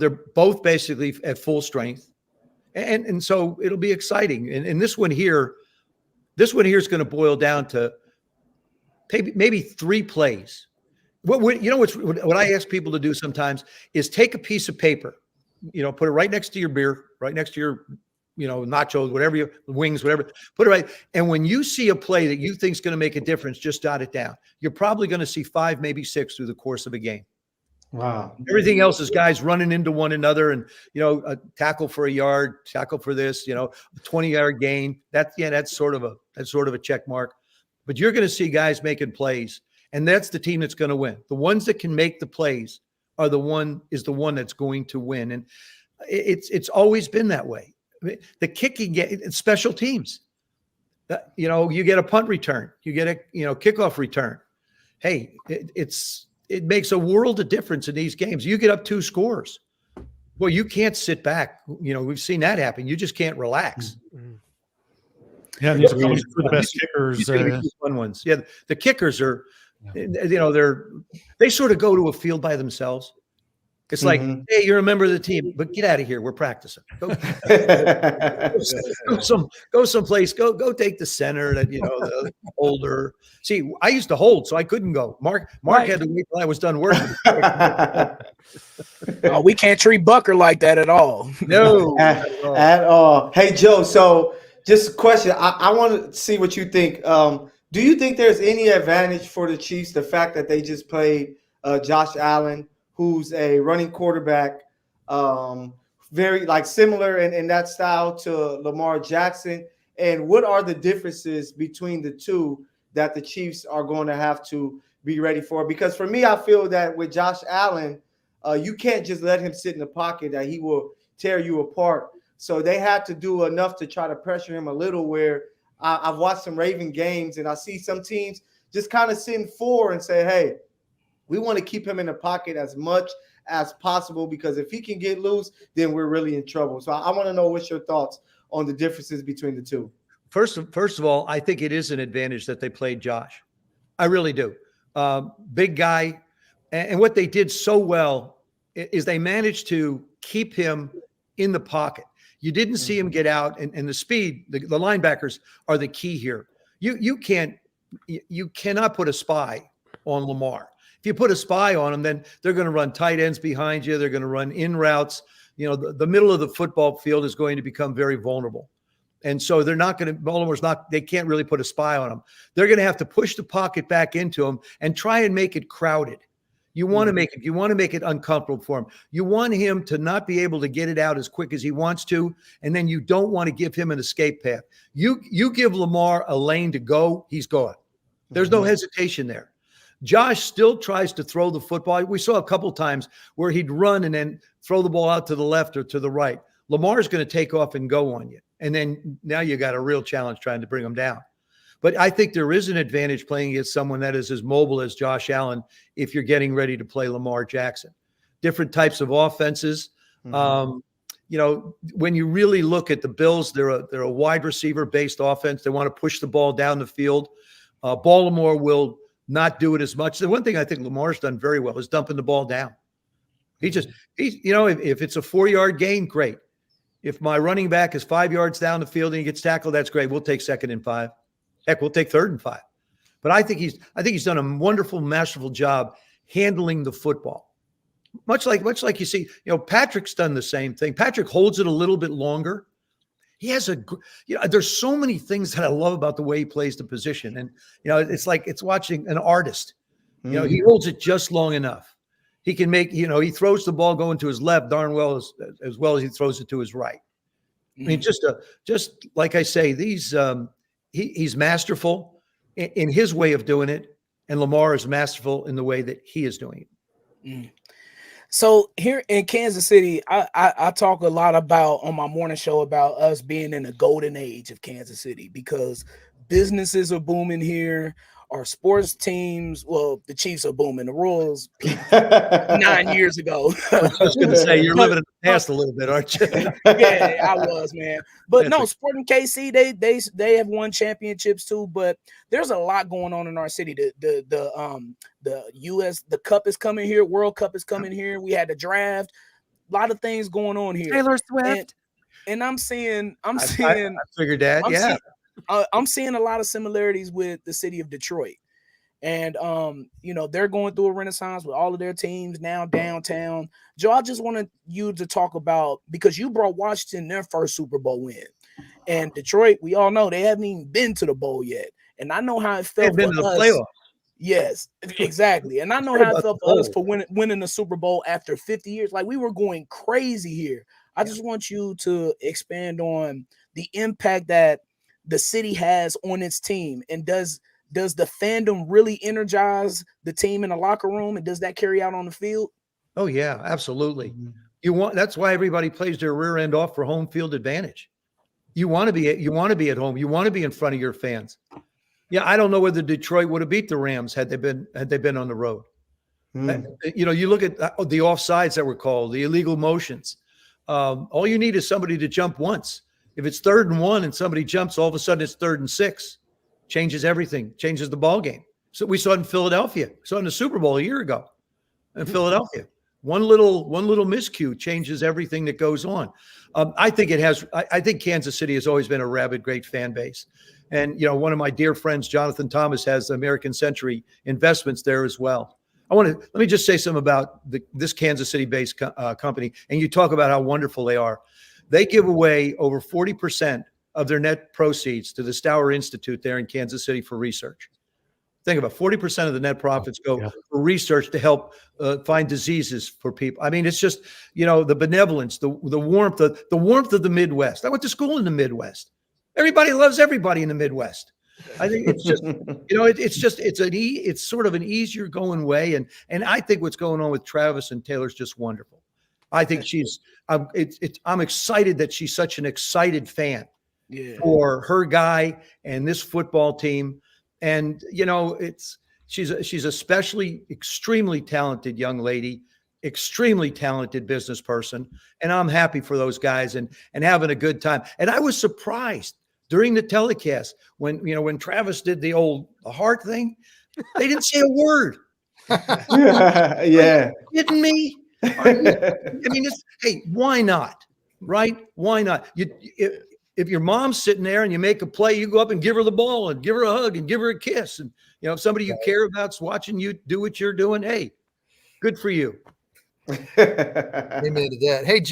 They're both basically at full strength, and so it'll be exciting. And this one here is going to boil down to maybe 3 plays. What I ask people to do sometimes is take a piece of paper, put it right next to your beer, right next to your nachos, whatever, wings, whatever, put it right. And when you see a play that you think is going to make a difference, just jot it down. You're probably going to see 5, maybe 6 through the course of a game. Wow. Everything else is guys running into one another, and a tackle for a yard, tackle for this, a 20-yard gain. That's sort of a check mark. But you're going to see guys making plays, and that's the team that's going to win. The ones that can make the plays are the one that's going to win. And it's always been that way. I mean, the kicking game, special teams. You get a punt return, you get a kickoff return. Hey, it makes a world of difference in these games. You get up 2 scores. Well, you can't sit back. We've seen that happen. You just can't relax. Yeah, these are for the best kickers. Fun ones. Yeah, the kickers are, they sort of go to a field by themselves. It's like, hey, you're a member of the team, but get out of here. We're practicing. Go someplace. Go take the center that the holder. See, I used to hold, so I couldn't go. Mark had to wait till I was done working. Oh, we can't treat Bucker like that at all. No, at all. Hey, Joe. So, just a question. I want to see what you think. Do you think there's any advantage for the Chiefs, the fact that they just played Josh Allen, who's a running quarterback, very similar in that style to Lamar Jackson? And what are the differences between the two that the Chiefs are going to have to be ready for? Because for me, I feel that with Josh Allen, you can't just let him sit in the pocket, that he will tear you apart. So they had to do enough to try to pressure him a little, where I've watched some Raven games and I see some teams just kind of sitting 4 and say, hey, we want to keep him in the pocket as much as possible, because if he can get loose, then we're really in trouble. So I want to know what's your thoughts on the differences between the two. First of all, I think it is an advantage that they played Josh. I really do. Big guy. And what they did so well is they managed to keep him in the pocket. You didn't see him get out, and the speed, the linebackers are the key here. You cannot put a spy on Lamar. If you put a spy on them, then they're going to run tight ends behind you. They're going to run in routes. The middle of the football field is going to become very vulnerable. And so they can't really put a spy on them. They're going to have to push the pocket back into him and try and make it crowded. You want to make it uncomfortable for him. You want him to not be able to get it out as quick as he wants to, and then you don't want to give him an escape path. You give Lamar a lane to go, he's going. There's no hesitation there. Josh still tries to throw the football. We saw a couple times where he'd run and then throw the ball out to the left or to the right. Lamar's going to take off and go on you. And then now you got a real challenge trying to bring them down. But I think there is an advantage playing against someone that is as mobile as Josh Allen if you're getting ready to play Lamar Jackson. Different types of offenses. Mm-hmm. When you really look at the Bills, they're a wide receiver-based offense. They want to push the ball down the field. Baltimore will not do it as much. The one thing I think Lamar's done very well is dumping the ball down. If it's a 4-yard gain, great. If my running back is 5 yards down the field and he gets tackled, that's great. We'll take 2nd and 5. Heck, we'll take 3rd and 5. But I think he's done a wonderful, masterful job handling the football. Much like you see, Patrick's done the same thing. Patrick holds it a little bit longer. He has there's so many things that I love about the way he plays the position. And, it's like it's watching an artist. He holds it just long enough. He can make, he throws the ball going to his left darn well as well as he throws it to his right. I mean, just like I say, he's masterful in his way of doing it, and Lamar is masterful in the way that he is doing it. So here in Kansas City, I talk a lot about on my morning show about us being in the golden age of Kansas City because businesses are booming here. Our sports teams, well, the Chiefs are booming. The Royals peaked 9 years ago. I was going to say, you're living in the past a little bit, aren't you? Yeah, I was, man. But no, Sporting KC, they have won championships too. But there's a lot going on in our city. The U.S. the Cup is coming here. World Cup is coming here. We had the draft. A lot of things going on here. Taylor Swift. And I'm seeing. I figured that. I'm seeing a lot of similarities with the city of Detroit. And, they're going through a renaissance with all of their teams now downtown. Joe, I just wanted you to talk about, because you brought Washington their first Super Bowl win. And Detroit, we all know they haven't even been to the bowl yet. And I know how it felt for been to the us. Playoffs. Yes, exactly. And I know how it felt for us for winning the Super Bowl after 50 years. Like, we were going crazy here. I just want you to expand on the impact that the city has on its team, and does the fandom really energize the team in the locker room, and does that carry out on the field? Oh yeah, absolutely. That's why everybody plays their rear end off for home field advantage. You want to be at home. You want to be in front of your fans. Yeah, I don't know whether Detroit would have beat the Rams had they been on the road. You look at the offsides that were called, the illegal motions. All you need is somebody to jump once. If it's 3rd and 1 and somebody jumps, all of a sudden it's 3rd and 6. Changes everything, changes the ball game. So we saw it in Philadelphia. We saw it in the Super Bowl a year ago in Philadelphia. One little miscue changes everything that goes on. I think Kansas City has always been a rabid, great fan base. And, one of my dear friends, Jonathan Thomas, has American Century Investments there as well. Let me just say something about this Kansas City-based company. And you talk about how wonderful they are. They give away over 40% of their net proceeds to the Stour Institute there in Kansas City for research. Think about 40% of the net profits go for research to help find diseases for people. I mean, it's just, the benevolence, the warmth of the Midwest. I went to school in the Midwest. Everybody loves everybody in the Midwest. I think it's just, it's sort of an easier going way. And I think what's going on with Travis and Taylor is just wonderful. I think I'm excited that she's such an excited fan for her guy and this football team. And, she's especially extremely talented young lady, extremely talented business person. And I'm happy for those guys and having a good time. And I was surprised during the telecast when Travis did the heart thing, they didn't say a word. Yeah. Are you kidding me? Hey, why not? Right? Why not? If your mom's sitting there and you make a play, you go up and give her the ball and give her a hug and give her a kiss. And, if somebody you care about's watching you do what you're doing, hey, good for you. Amen to that. Hey,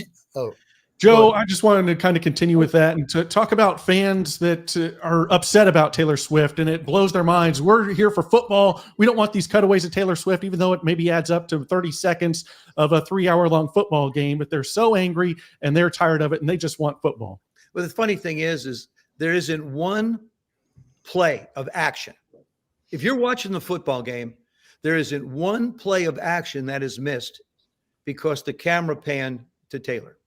Joe, I just wanted to kind of continue with that and to talk about fans that are upset about Taylor Swift, and it blows their minds. We're here for football. We don't want these cutaways of Taylor Swift, even though it maybe adds up to 30 seconds of a 3-hour-long football game. But they're so angry and they're tired of it, and they just want football. Well, the funny thing is there isn't one play of action. If you're watching the football game, there isn't one play of action that is missed because the camera panned to Taylor.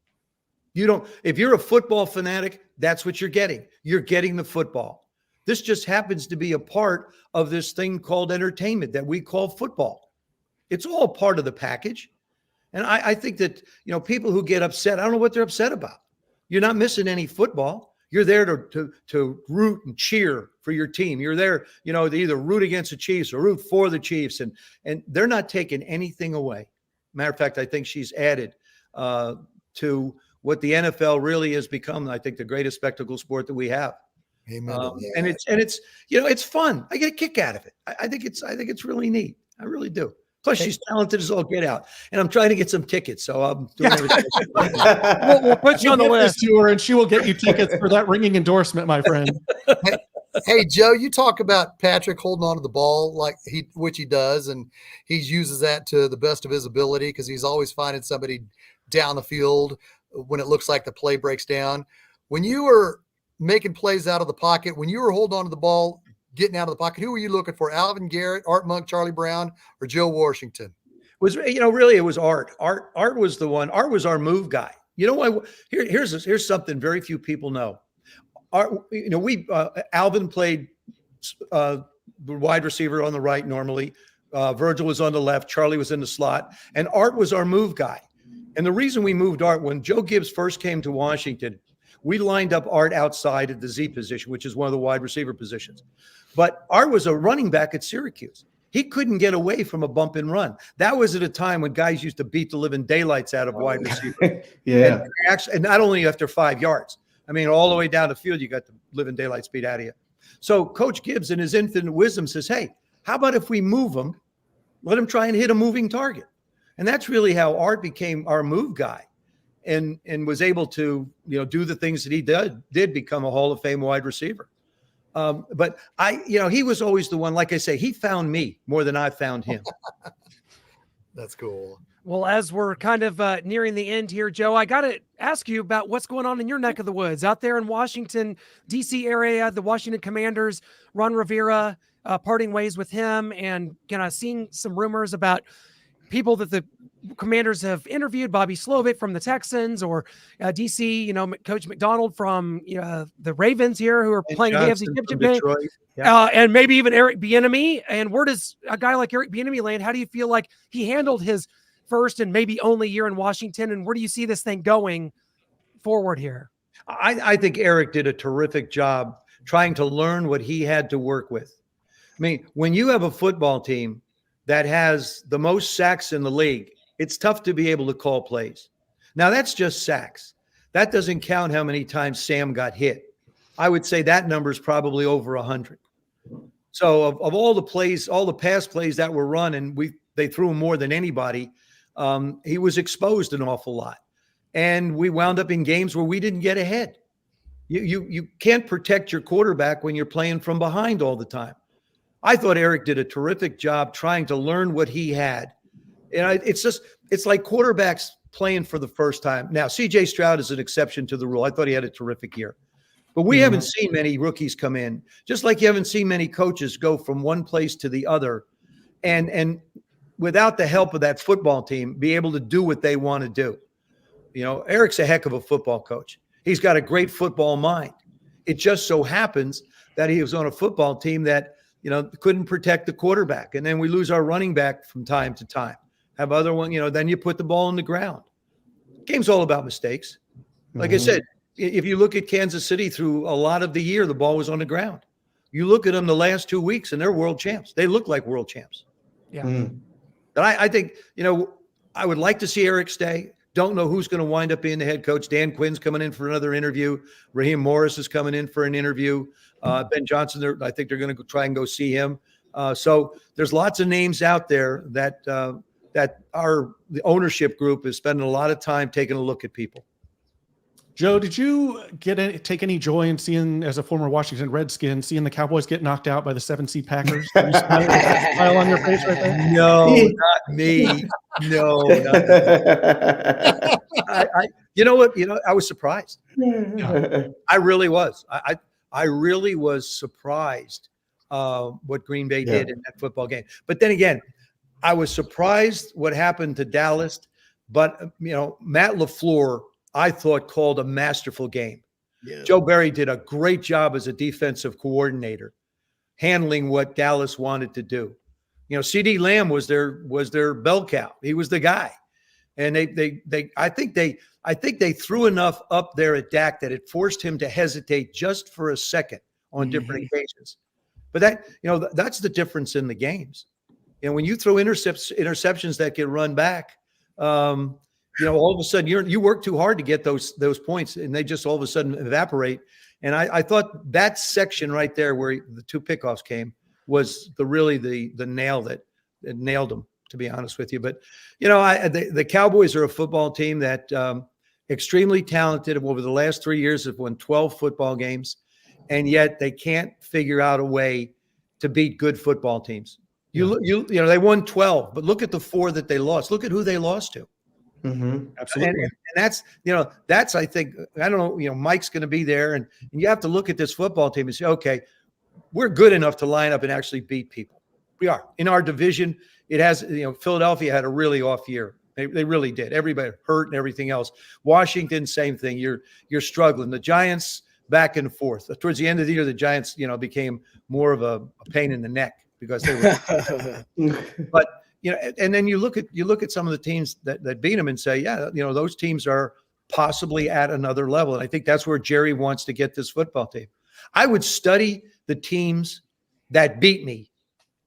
If you're a football fanatic, that's what you're getting. You're getting the football. This just happens to be a part of this thing called entertainment that we call football. It's all part of the package. And I think that, people who get upset, I don't know what they're upset about. You're not missing any football. You're there to root and cheer for your team. You're there, to either root against the Chiefs or root for the Chiefs. And they're not taking anything away. Matter of fact, I think she's added to what the NFL really has become, I think, the greatest spectacle sport that we have. Amen. And it's fun. I get a kick out of it. I think it's really neat. I really do. Plus, she's talented as all get out, and I'm trying to get some tickets. So I'm doing everything. We'll put you on the list to her, and she will get you tickets for that ringing endorsement, my friend. Hey, Joe, you talk about Patrick holding on to the ball which he does, and he uses that to the best of his ability because he's always finding somebody down the field when it looks like the play breaks down. When you were making plays out of the pocket, when you were holding on to the ball, getting out of the pocket, who were you looking for? Alvin Garrett, Art Monk, Charlie Brown, or Joe Washington? Really, it was Art. Art was the one. Art was our move guy. You know what? Here's something very few people know. Alvin played wide receiver on the right normally. Virgil was on the left. Charlie was in the slot, and Art was our move guy. And the reason we moved Art, when Joe Gibbs first came to Washington, we lined up Art outside at the Z position, which is one of the wide receiver positions. But Art was a running back at Syracuse. He couldn't get away from a bump and run. That was at a time when guys used to beat the living daylights out of wide receiver. Yeah. And not only after 5 yards. I mean, all the way down the field, you got the living daylights beat out of you. So Coach Gibbs, in his infinite wisdom, says, hey, how about if we move him, let him try and hit a moving target? And that's really how Art became our move guy and was able to, do the things that he did become a Hall of Fame wide receiver. But he was always the one, like I say, he found me more than I found him. That's cool. Well, as we're kind of nearing the end here, Joe, I got to ask you about what's going on in your neck of the woods out there in Washington, D.C. area, the Washington Commanders, Ron Rivera, parting ways with him, and kind of seeing some rumors about people that the Commanders have interviewed, Bobby Slovic from the Texans, or DC, Coach McDonald from the Ravens here, who are playing the AFC Championship game, and maybe even Eric Bieniemy. And where does a guy like Eric Bieniemy land? How do you feel like he handled his first and maybe only year in Washington, and where do you see this thing going forward here? I think Eric did a terrific job trying to learn what he had to work with. I mean, when you have a football team that has the most sacks in the league, it's tough to be able to call plays. Now, that's just sacks. That doesn't count how many times Sam got hit. I would say that number is probably over 100. So of all the plays, all the pass plays that were run, and they threw him more than anybody, he was exposed an awful lot. And we wound up in games where we didn't get ahead. You can't protect your quarterback when you're playing from behind all the time. I thought Eric did a terrific job trying to learn what he had. And it's like quarterbacks playing for the first time. Now, C.J. Stroud is an exception to the rule. I thought he had a terrific year. But we haven't seen many rookies come in, just like you haven't seen many coaches go from one place to the other and without the help of that football team, be able to do what they want to do. Eric's a heck of a football coach. He's got a great football mind. It just so happens that he was on a football team that, couldn't protect the quarterback. And then we lose our running back from time to time. Have other one, then you put the ball on the ground. Game's all about mistakes. Like I said, if you look at Kansas City through a lot of the year, the ball was on the ground. You look at them the last 2 weeks and they're world champs. They look like world champs. Yeah. But I think, I would like to see Eric stay. Don't know who's going to wind up being the head coach. Dan Quinn's coming in for another interview. Raheem Morris is coming in for an interview. Ben Johnson, I think they're going to try and go see him. So there's lots of names out there that the ownership group is spending a lot of time taking a look at people. Joe, did you take any joy in seeing, as a former Washington Redskin, seeing the Cowboys get knocked out by the 7-seed Packers? Are you smiling with that smile on your face right there? No, not me. No, not me. You know what? I was surprised. I really was. I really was surprised what Green Bay did in that football game. But then again, I was surprised what happened to Dallas. But Matt LaFleur I thought, called a masterful game. Yeah. Joe Barry did a great job as a defensive coordinator, handling what Dallas wanted to do. CD Lamb was their bell cow. He was the guy. And I think they threw enough up there at Dak that it forced him to hesitate just for a second on different occasions. But that's the difference in the games. When you throw interceptions that get run back, all of a sudden you work too hard to get those points, and they just all of a sudden evaporate. And I thought that section right there where the 2 pickoffs came was the nail that nailed them, to be honest with you. But the Cowboys are a football team that extremely talented. Over the last 3 years, have won 12 football games, and yet they can't figure out a way to beat good football teams. They won 12, but look at the 4 that they lost. Look at who they lost to. Mm-hmm. Absolutely. And that's I think, I don't know, Mike's going to be there, and you have to look at this football team and say, okay, we're good enough to line up and actually beat people. We are. In our division, it has, Philadelphia had a really off year. They really did. Everybody hurt and everything else. Washington, same thing. You're struggling. The Giants, back and forth. Towards the end of the year, the Giants, became more of a pain in the neck because they were. But and then you look at some of the teams that beat them and say, yeah, those teams are possibly at another level. And I think that's where Jerry wants to get this football team. I would study the teams that beat me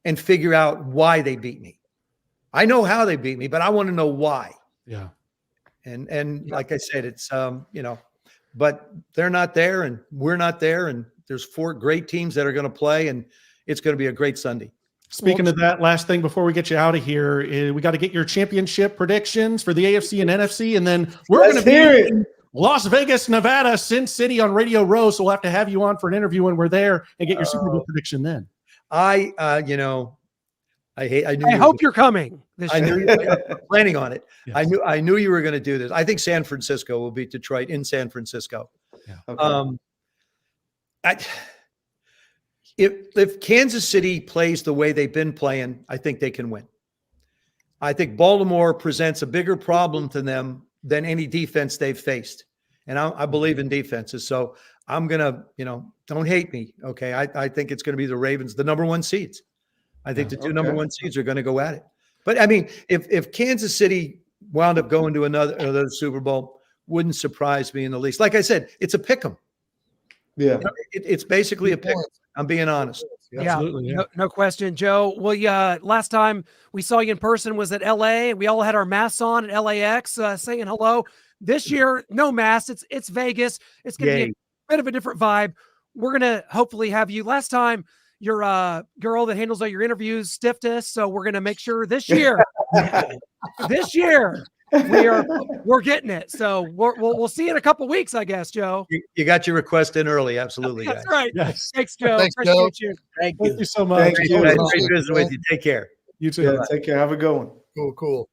and figure out why they beat me. I know how they beat me, but I want to know why. Yeah. And like I said, it's but they're not there and we're not there, and there's 4 great teams that are going to play, and it's going to be a great Sunday. Speaking of that, last thing before we get you out of here, we got to get your championship predictions for the AFC and NFC, and then we're going to be in Las Vegas, Nevada, Sin City on Radio Row, so we'll have to have you on for an interview when we're there and get your Super Bowl prediction then. I hope you're coming this year. I knew you were planning on it. Yes. I knew you were going to do this. I think San Francisco will beat Detroit in San Francisco. Yeah. Okay. If Kansas City plays the way they've been playing, I think they can win. I think Baltimore presents a bigger problem to them than any defense they've faced. And I believe in defenses. So I'm going to, don't hate me. Okay. I think it's going to be the Ravens, the number 1 seeds. I think the 2 number 1 seeds are going to go at it. But I mean, if Kansas City wound up going to another Super Bowl, wouldn't surprise me in the least. Like I said, it's a pick 'em. Yeah. It's basically a pick 'em. I'm being honest. Yeah, Absolutely. Yeah. no question, Joe. Well, last time we saw you in person was at LA. We all had our masks on at LAX, saying hello. This year, no masks. It's Vegas. It's going to be a bit of a different vibe. We're going to hopefully have you. Last time, your girl that handles all your interviews stiffed us, so we're going to make sure this year, we're getting it. So we'll see you in a couple weeks, I guess, Joe. You got your request in early, absolutely. That's guys. right. Yes. Thanks, Joe. Thanks, Appreciate Joe. you. Thank Thank you. you so much. Thank you. Great visiting with you. Take care. You too. Yeah, take care. Have a good one. Cool.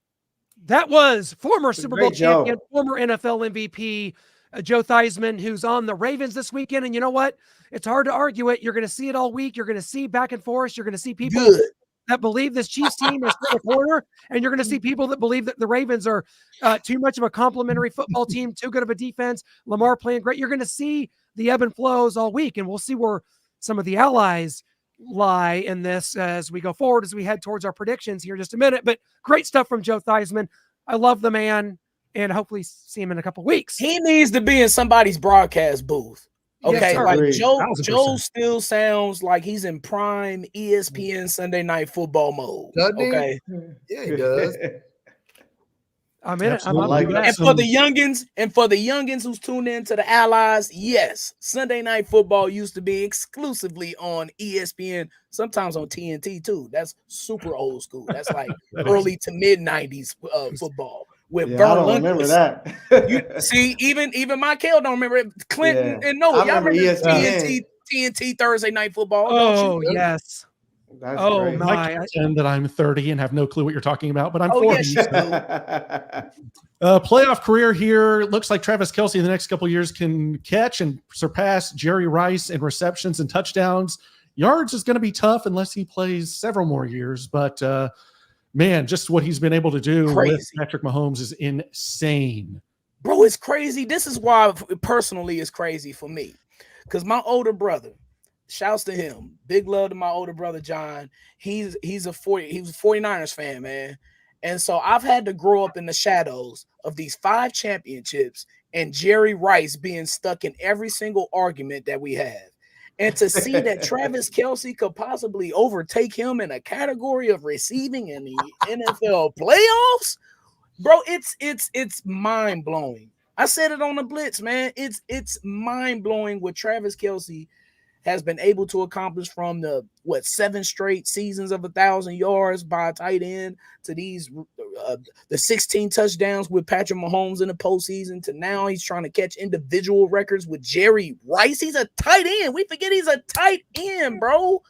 That was former Super Bowl Great job. champion, former NFL MVP, Joe Theismann, who's on the Ravens this weekend. And you know what? It's hard to argue it. You're going to see it all week. You're going to see back and forth. You're going to see people that believe this Chiefs team is in the corner, and you're going to see people that believe that the Ravens are too much of a complimentary football team, too good of a defense, Lamar playing great. You're going to see the ebb and flows all week, and we'll see where some of the allies lie in this as we go forward, as we head towards our predictions here in just a minute. But great stuff from Joe Theismann. I love the man, and hopefully see him in a couple weeks. He needs to be in somebody's broadcast booth. Okay, Yes, like agreed. Joe 1000%. still sounds like he's in prime ESPN Sunday Night Football mode. Doesn't he? Okay, Yeah, he does. I'm in it. I'm Absolutely. up Like for that. that. and for the youngins who's tuned in to the allies, yes, Sunday Night Football used to be exclusively on ESPN, sometimes on TNT too. That's super old school. That's like early to mid 90s football. With Yeah, I don't Vern remember Lundquist. that. You see, even Michael don't remember it. Clinton Yeah. and Noah. I Y'all remember remember ESPN. TNT Thursday Night Football? Oh, don't you? yes. That's Oh, great. my. I can pretend that I'm 30 and have no clue what you're talking about, but I'm Oh, 40. yes, you do. Playoff career here. Looks like Travis Kelce in the next couple of years can catch and surpass Jerry Rice in receptions and touchdowns. Yards is going to be tough unless he plays several more years, but man, just what he's been able to do with Crazy. Patrick Mahomes is insane. Bro, it's crazy. This is why personally it's crazy for me. Because my older brother, shouts to him. Big love to my older brother, John. He was a 49ers fan, man. And so I've had to grow up in the shadows of these 5 championships and Jerry Rice being stuck in every single argument that we have. And to see that Travis Kelce could possibly overtake him in a category of receiving in the NFL playoffs, bro, it's mind-blowing. I said it on the Blitz, man. It's mind-blowing what Travis Kelce has been able to accomplish from the 7 straight seasons of 1,000 yards by a tight end to these the 16 touchdowns with Patrick Mahomes in the postseason to now he's trying to catch individual records with Jerry Rice. He's a tight end. We forget he's a tight end, bro.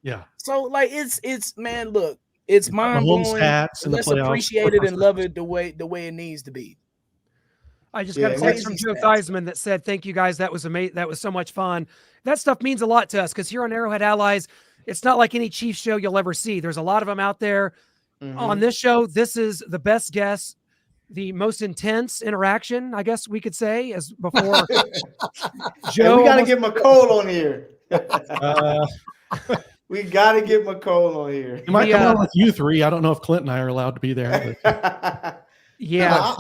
Yeah. So like it's man, look, it's mind-blowing. Let's appreciate it and love it the way it needs to be. I just got a text from Joe Theismann that said, "Thank you guys. That was amazing. That was so much fun." That stuff means a lot to us because here on Arrowhead Allies, it's not like any Chiefs show you'll ever see. There's a lot of them out there. On this show, this is the best guess, the most intense interaction, I guess we could say, as before. Joe, we got to get McCole on here. We got to get McCole on here. He might come on with you 3. I don't know if Clint and I are allowed to be there. Yeah,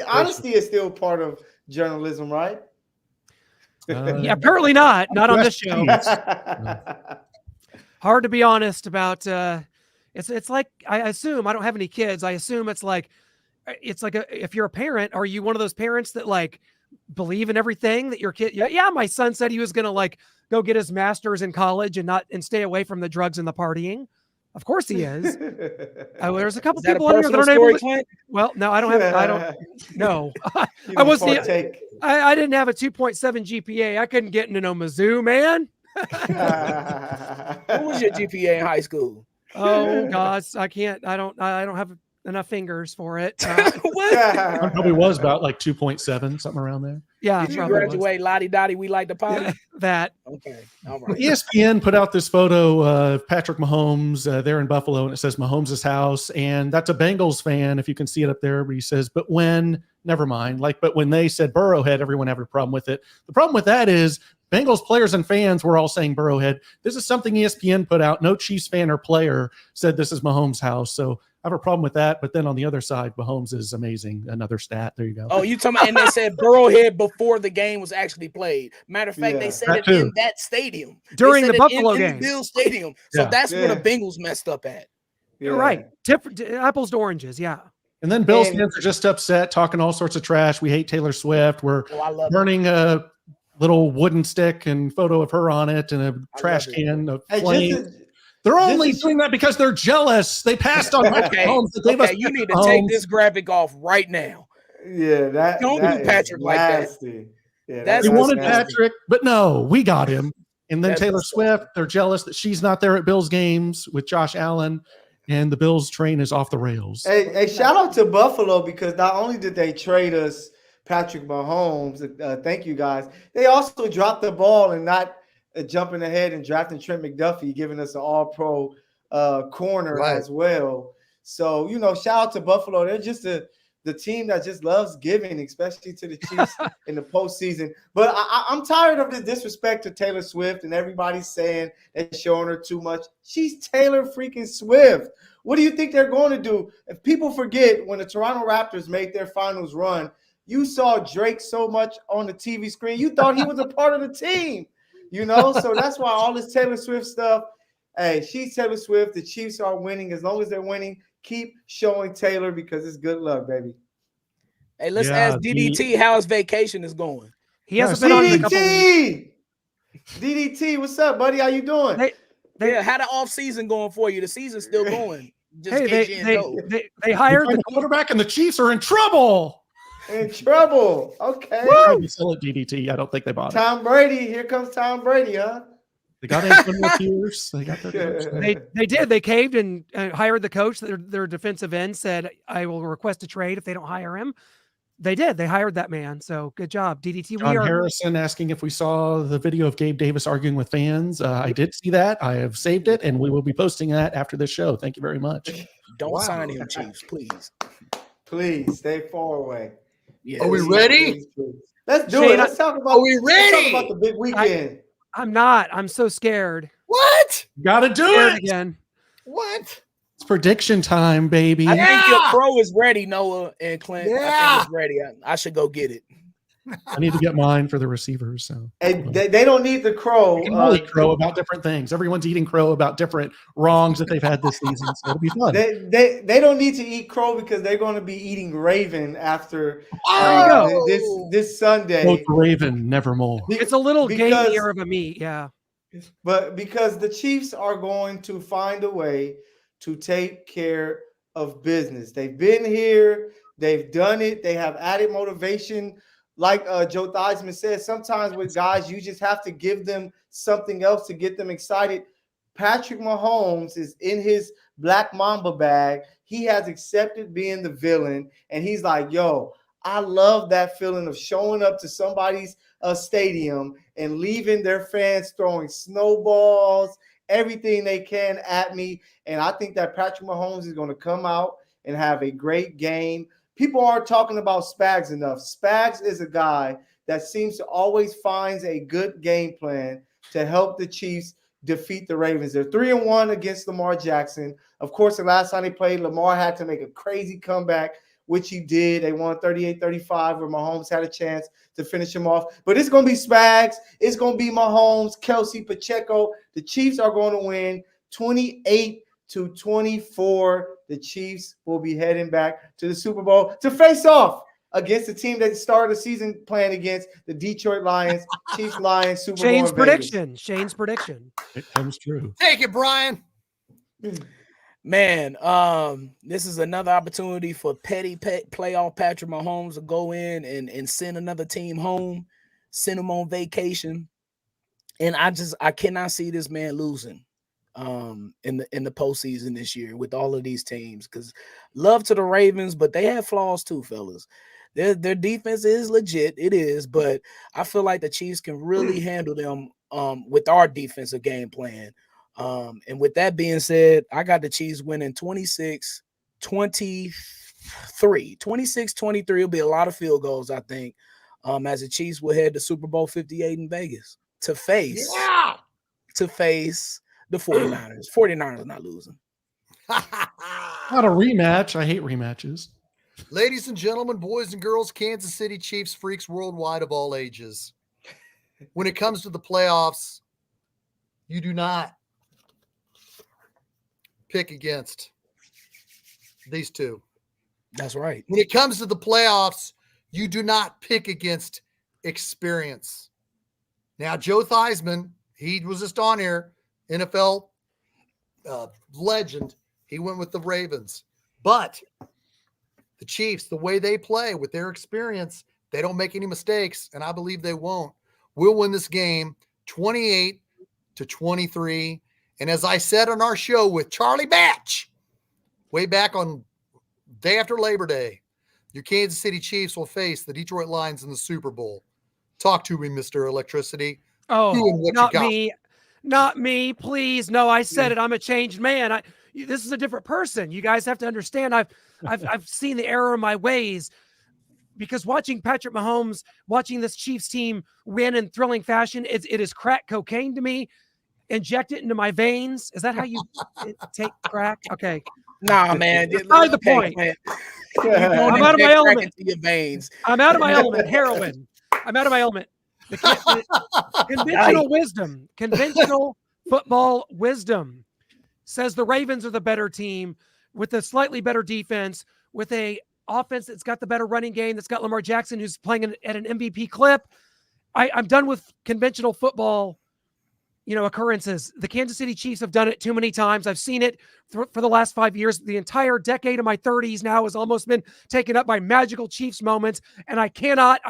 honesty is still part of journalism, right? Yeah, apparently not on this show. Hard to be honest about. It's like I assume I don't have any kids. I assume it's like if you're a parent, are you one of those parents that like believe in everything that your kid? Yeah, my son said he was gonna like go get his master's in college and stay away from the drugs and the partying. Of course he is. There's a couple people on here that aren't able to. Well, no, I don't. No, I wasn't. I didn't have a 2.7 GPA. I couldn't get into no Mizzou, man. What was your GPA in high school? Oh gosh, I can't. I don't have enough fingers for it. It probably was about like 2.7, something around there. Yeah. Did you graduate Lottie Dottie? We like the party. That. Okay. All right. ESPN put out this photo of Patrick Mahomes there in Buffalo, and it says Mahomes' house, and that's a Bengals fan. If you can see it up there, where he says, "But when." Never mind. But when they said Burrowhead, everyone had a problem with it. The problem with that is Bengals players and fans were all saying Burrowhead. This is something ESPN put out. No Chiefs fan or player said this is Mahomes' house. So I have a problem with that. But then on the other side, Mahomes is amazing. Another stat. There you go. Oh, you talking about, and they said Burrowhead before the game was actually played. Matter of fact, they said it in that stadium. During the Buffalo game. In the Bills Stadium. So that's where the Bengals messed up at. You're right. Apples to oranges. Yeah. And then Bills fans are just upset, talking all sorts of trash. We hate Taylor Swift. We're burning a little wooden stick and photo of her on it and a trash can of flame. They're only doing that because they're jealous. They passed on Mahomes. Okay, you need to take this graphic off right now. Yeah, don't do Patrick like that. Yeah, they wanted Patrick, but no, we got him. And then Taylor Swift, they're jealous that she's not there at Bills games with Josh Allen. And the Bills train is off the rails. Hey, shout out to Buffalo because not only did they trade us Patrick Mahomes, thank you guys, they also dropped the ball and not jumping ahead and drafting Trent McDuffie, giving us an all-pro corner as well. So, shout out to Buffalo. They're just the team that just loves giving, especially to the Chiefs in the postseason. But I'm tired of the disrespect to Taylor Swift and everybody saying they're showing her too much. She's Taylor freaking Swift. What do you think they're going to do? If people forget when the Toronto Raptors made their finals run, you saw Drake so much on the TV screen. You thought he was a part of the team, So that's why all this Taylor Swift stuff, hey, she's Taylor Swift. The Chiefs are winning. As long as they're winning, keep showing Taylor because it's good luck, baby. Hey, let's ask DDT how his vacation is going. He hasn't been on in a couple weeks. DDT, what's up, buddy? How you doing? How the off season going for you? The season's still going. Just they hired the quarterback, and the Chiefs are in trouble. In trouble. Okay. They sell it DDT. I don't think they bought it. Tom Brady. Here comes Tom Brady, huh? They got Antonio Pierce. They got their coach. They did. They caved and hired the coach. Their defensive end said, "I will request a trade if they don't hire him." They did. They hired that man. So good job, DDT. John Harrison asking if we saw the video of Gabe Davis arguing with fans. I did see that. I have saved it, and we will be posting that after this show. Thank you very much. Don't sign him, Chiefs, please. Please stay far away. Yes. Are we ready? Let's do Shane, it. Let's talk about. Are we Let's talk ready? about the big weekend. I'm not. I'm so scared. What? Gotta do Scared it. again. What? It's prediction time, baby. I think your Yeah! crow is ready, Noah and Clint. I Yeah. think it's ready. I should go get it. I need to get mine for the receivers. So And they don't need the crow. we can all eat crow about different things. Everyone's eating crow about different wrongs that they've had this season. So it'll be fun. They don't need to eat crow because they're going to be eating raven after Oh! this Sunday. Both Raven, nevermore. It's a little Because- gamier of a meat. Yeah. But because the Chiefs are going to find a way to take care of business. They've been here, they've done it, they have added motivation. Like Joe Theismann says, sometimes with guys, you just have to give them something else to get them excited. Patrick Mahomes is in his Black Mamba bag. He has accepted being the villain, and he's like, yo, I love that feeling of showing up to somebody's stadium and leaving their fans throwing snowballs, everything they can at me. And I think that Patrick Mahomes is going to come out and have a great game. People aren't talking about Spags enough. Spags is a guy that seems to always finds a good game plan to help the Chiefs defeat the Ravens. They're 3-1 against Lamar Jackson. Of course, the last time they played, Lamar had to make a crazy comeback, which he did. They won 38-35, where Mahomes had a chance to finish him off. But it's going to be Spags. It's going to be Mahomes, Kelsey, Pacheco. The Chiefs are going to win 28-24. The Chiefs will be heading back to the Super Bowl to face off against the team that started the season playing against, the Detroit Lions. Chiefs, Lions, Super Bowl Shane's in Vegas. prediction. Shane's prediction. It comes true. Take it, Brian. Man, this is another opportunity for playoff Patrick Mahomes to go in and send another team home, send them on vacation. And I cannot see this man losing in the postseason this year with all of these teams. Because love to the Ravens, but they have flaws too, fellas. Their defense is legit, it is, but I feel like the Chiefs can really handle them with our defensive game plan. And with that being said, I got the Chiefs winning 26-23. 26-23 will be a lot of field goals, I think, as the Chiefs will head to Super Bowl 58 in Vegas to face the 49ers. 49ers are not losing. Not a rematch. I hate rematches. Ladies and gentlemen, boys and girls, Kansas City Chiefs freaks worldwide of all ages. When it comes to the playoffs, you do not pick against these two. That's right. When it comes to the playoffs, you do not pick against experience. Now, Joe Theismann, he was just on here, NFL legend. He went with the Ravens. But the Chiefs, the way they play with their experience, they don't make any mistakes, and I believe they won't. We'll win this game 28-23. And as I said on our show with Charlie Batch, way back on day after Labor Day, your Kansas City Chiefs will face the Detroit Lions in the Super Bowl. Talk to me, Mr. Electricity. Oh, Who and what not you got? me. Not me, please. No, I said it. I'm a changed man. This is a different person. You guys have to understand. I've seen the error in my ways, because watching Patrick Mahomes, watching this Chiefs team win in thrilling fashion, it is crack cocaine to me. Inject it into my veins. Is that how you take crack? Okay. Nah, man. Beside the point. Man. I'm out of my element. Into your veins. I'm out of my element. Heroin. I'm out of my element. Conventional football wisdom says the Ravens are the better team with a slightly better defense, with a offense that's got the better running game, that's got Lamar Jackson, who's playing at an MVP clip. I'm done with conventional football, occurrences. The Kansas City Chiefs have done it too many times. I've seen it for the last 5 years. The entire decade of my 30s now has almost been taken up by magical Chiefs moments, and I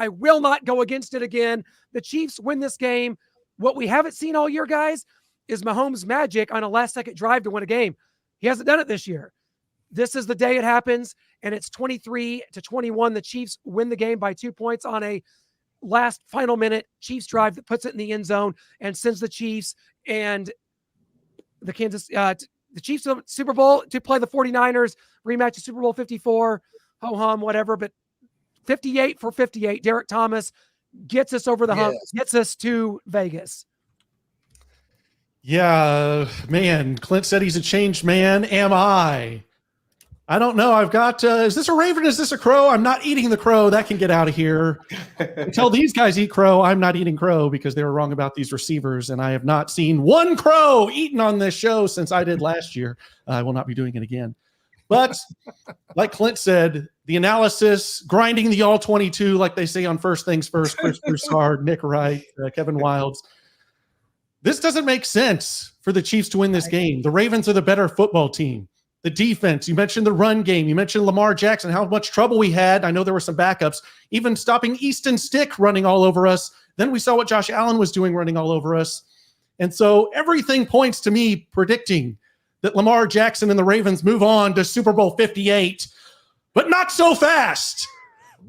will not go against it again. The Chiefs win this game. What we haven't seen all year, guys, is Mahomes' magic on a last-second drive to win a game. He hasn't done it this year. This is the day it happens, and it's 23-21. The Chiefs win the game by 2 points on a last final minute Chiefs drive that puts it in the end zone and sends the Chiefs and the Chiefs to the Super Bowl to play the 49ers, rematch of Super Bowl 54, ho-hum, whatever. But 58 for 58. Derek Thomas gets us over the hump, gets us to Vegas. Yeah, man. Clint said he's a changed man. Am I? I don't know. I've got, is this a raven? Is this a crow? I'm not eating the crow. That can get out of here. Until these guys eat crow, I'm not eating crow because they were wrong about these receivers. And I have not seen one crow eaten on this show since I did last year. I will not be doing it again. But like Clint said, the analysis, grinding the all 22, like they say on First Things First, Chris Broussard, Nick Wright, Kevin Wildes. This doesn't make sense for the Chiefs to win this game. The Ravens are the better football team. The defense, you mentioned the run game. You mentioned Lamar Jackson, how much trouble we had. I know there were some backups, even stopping Easton Stick running all over us. Then we saw what Josh Allen was doing running all over us. And so everything points to me predicting that Lamar Jackson and the Ravens move on to Super Bowl 58, but not so fast.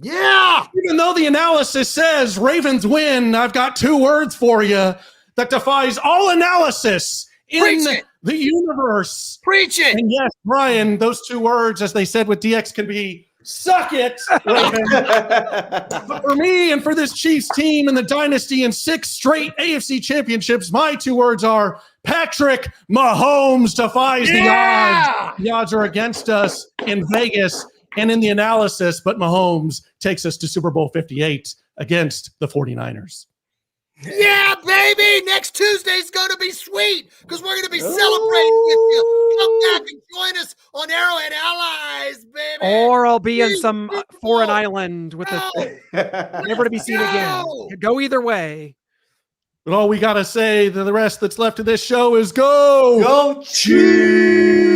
Yeah. Even though the analysis says Ravens win, I've got two words for you that defies all analysis in the universe. Preach it. And yes, Brian, those two words, as they said with DX, can be suck it, Ravens. But for me and for this Chiefs team and the dynasty in 6 straight AFC championships, my two words are Patrick Mahomes defies the odds. The odds are against us in Vegas and in the analysis, but Mahomes takes us to Super Bowl 58 against the 49ers. Yeah, baby. Next Tuesday's going to be sweet because we're going to be celebrating with you. Come back and join us on Arrowhead Allies, baby. Or I'll be in some foreign island with never to be seen again. Go either way. But all we got to say to the rest that's left of this show is go Chiefs!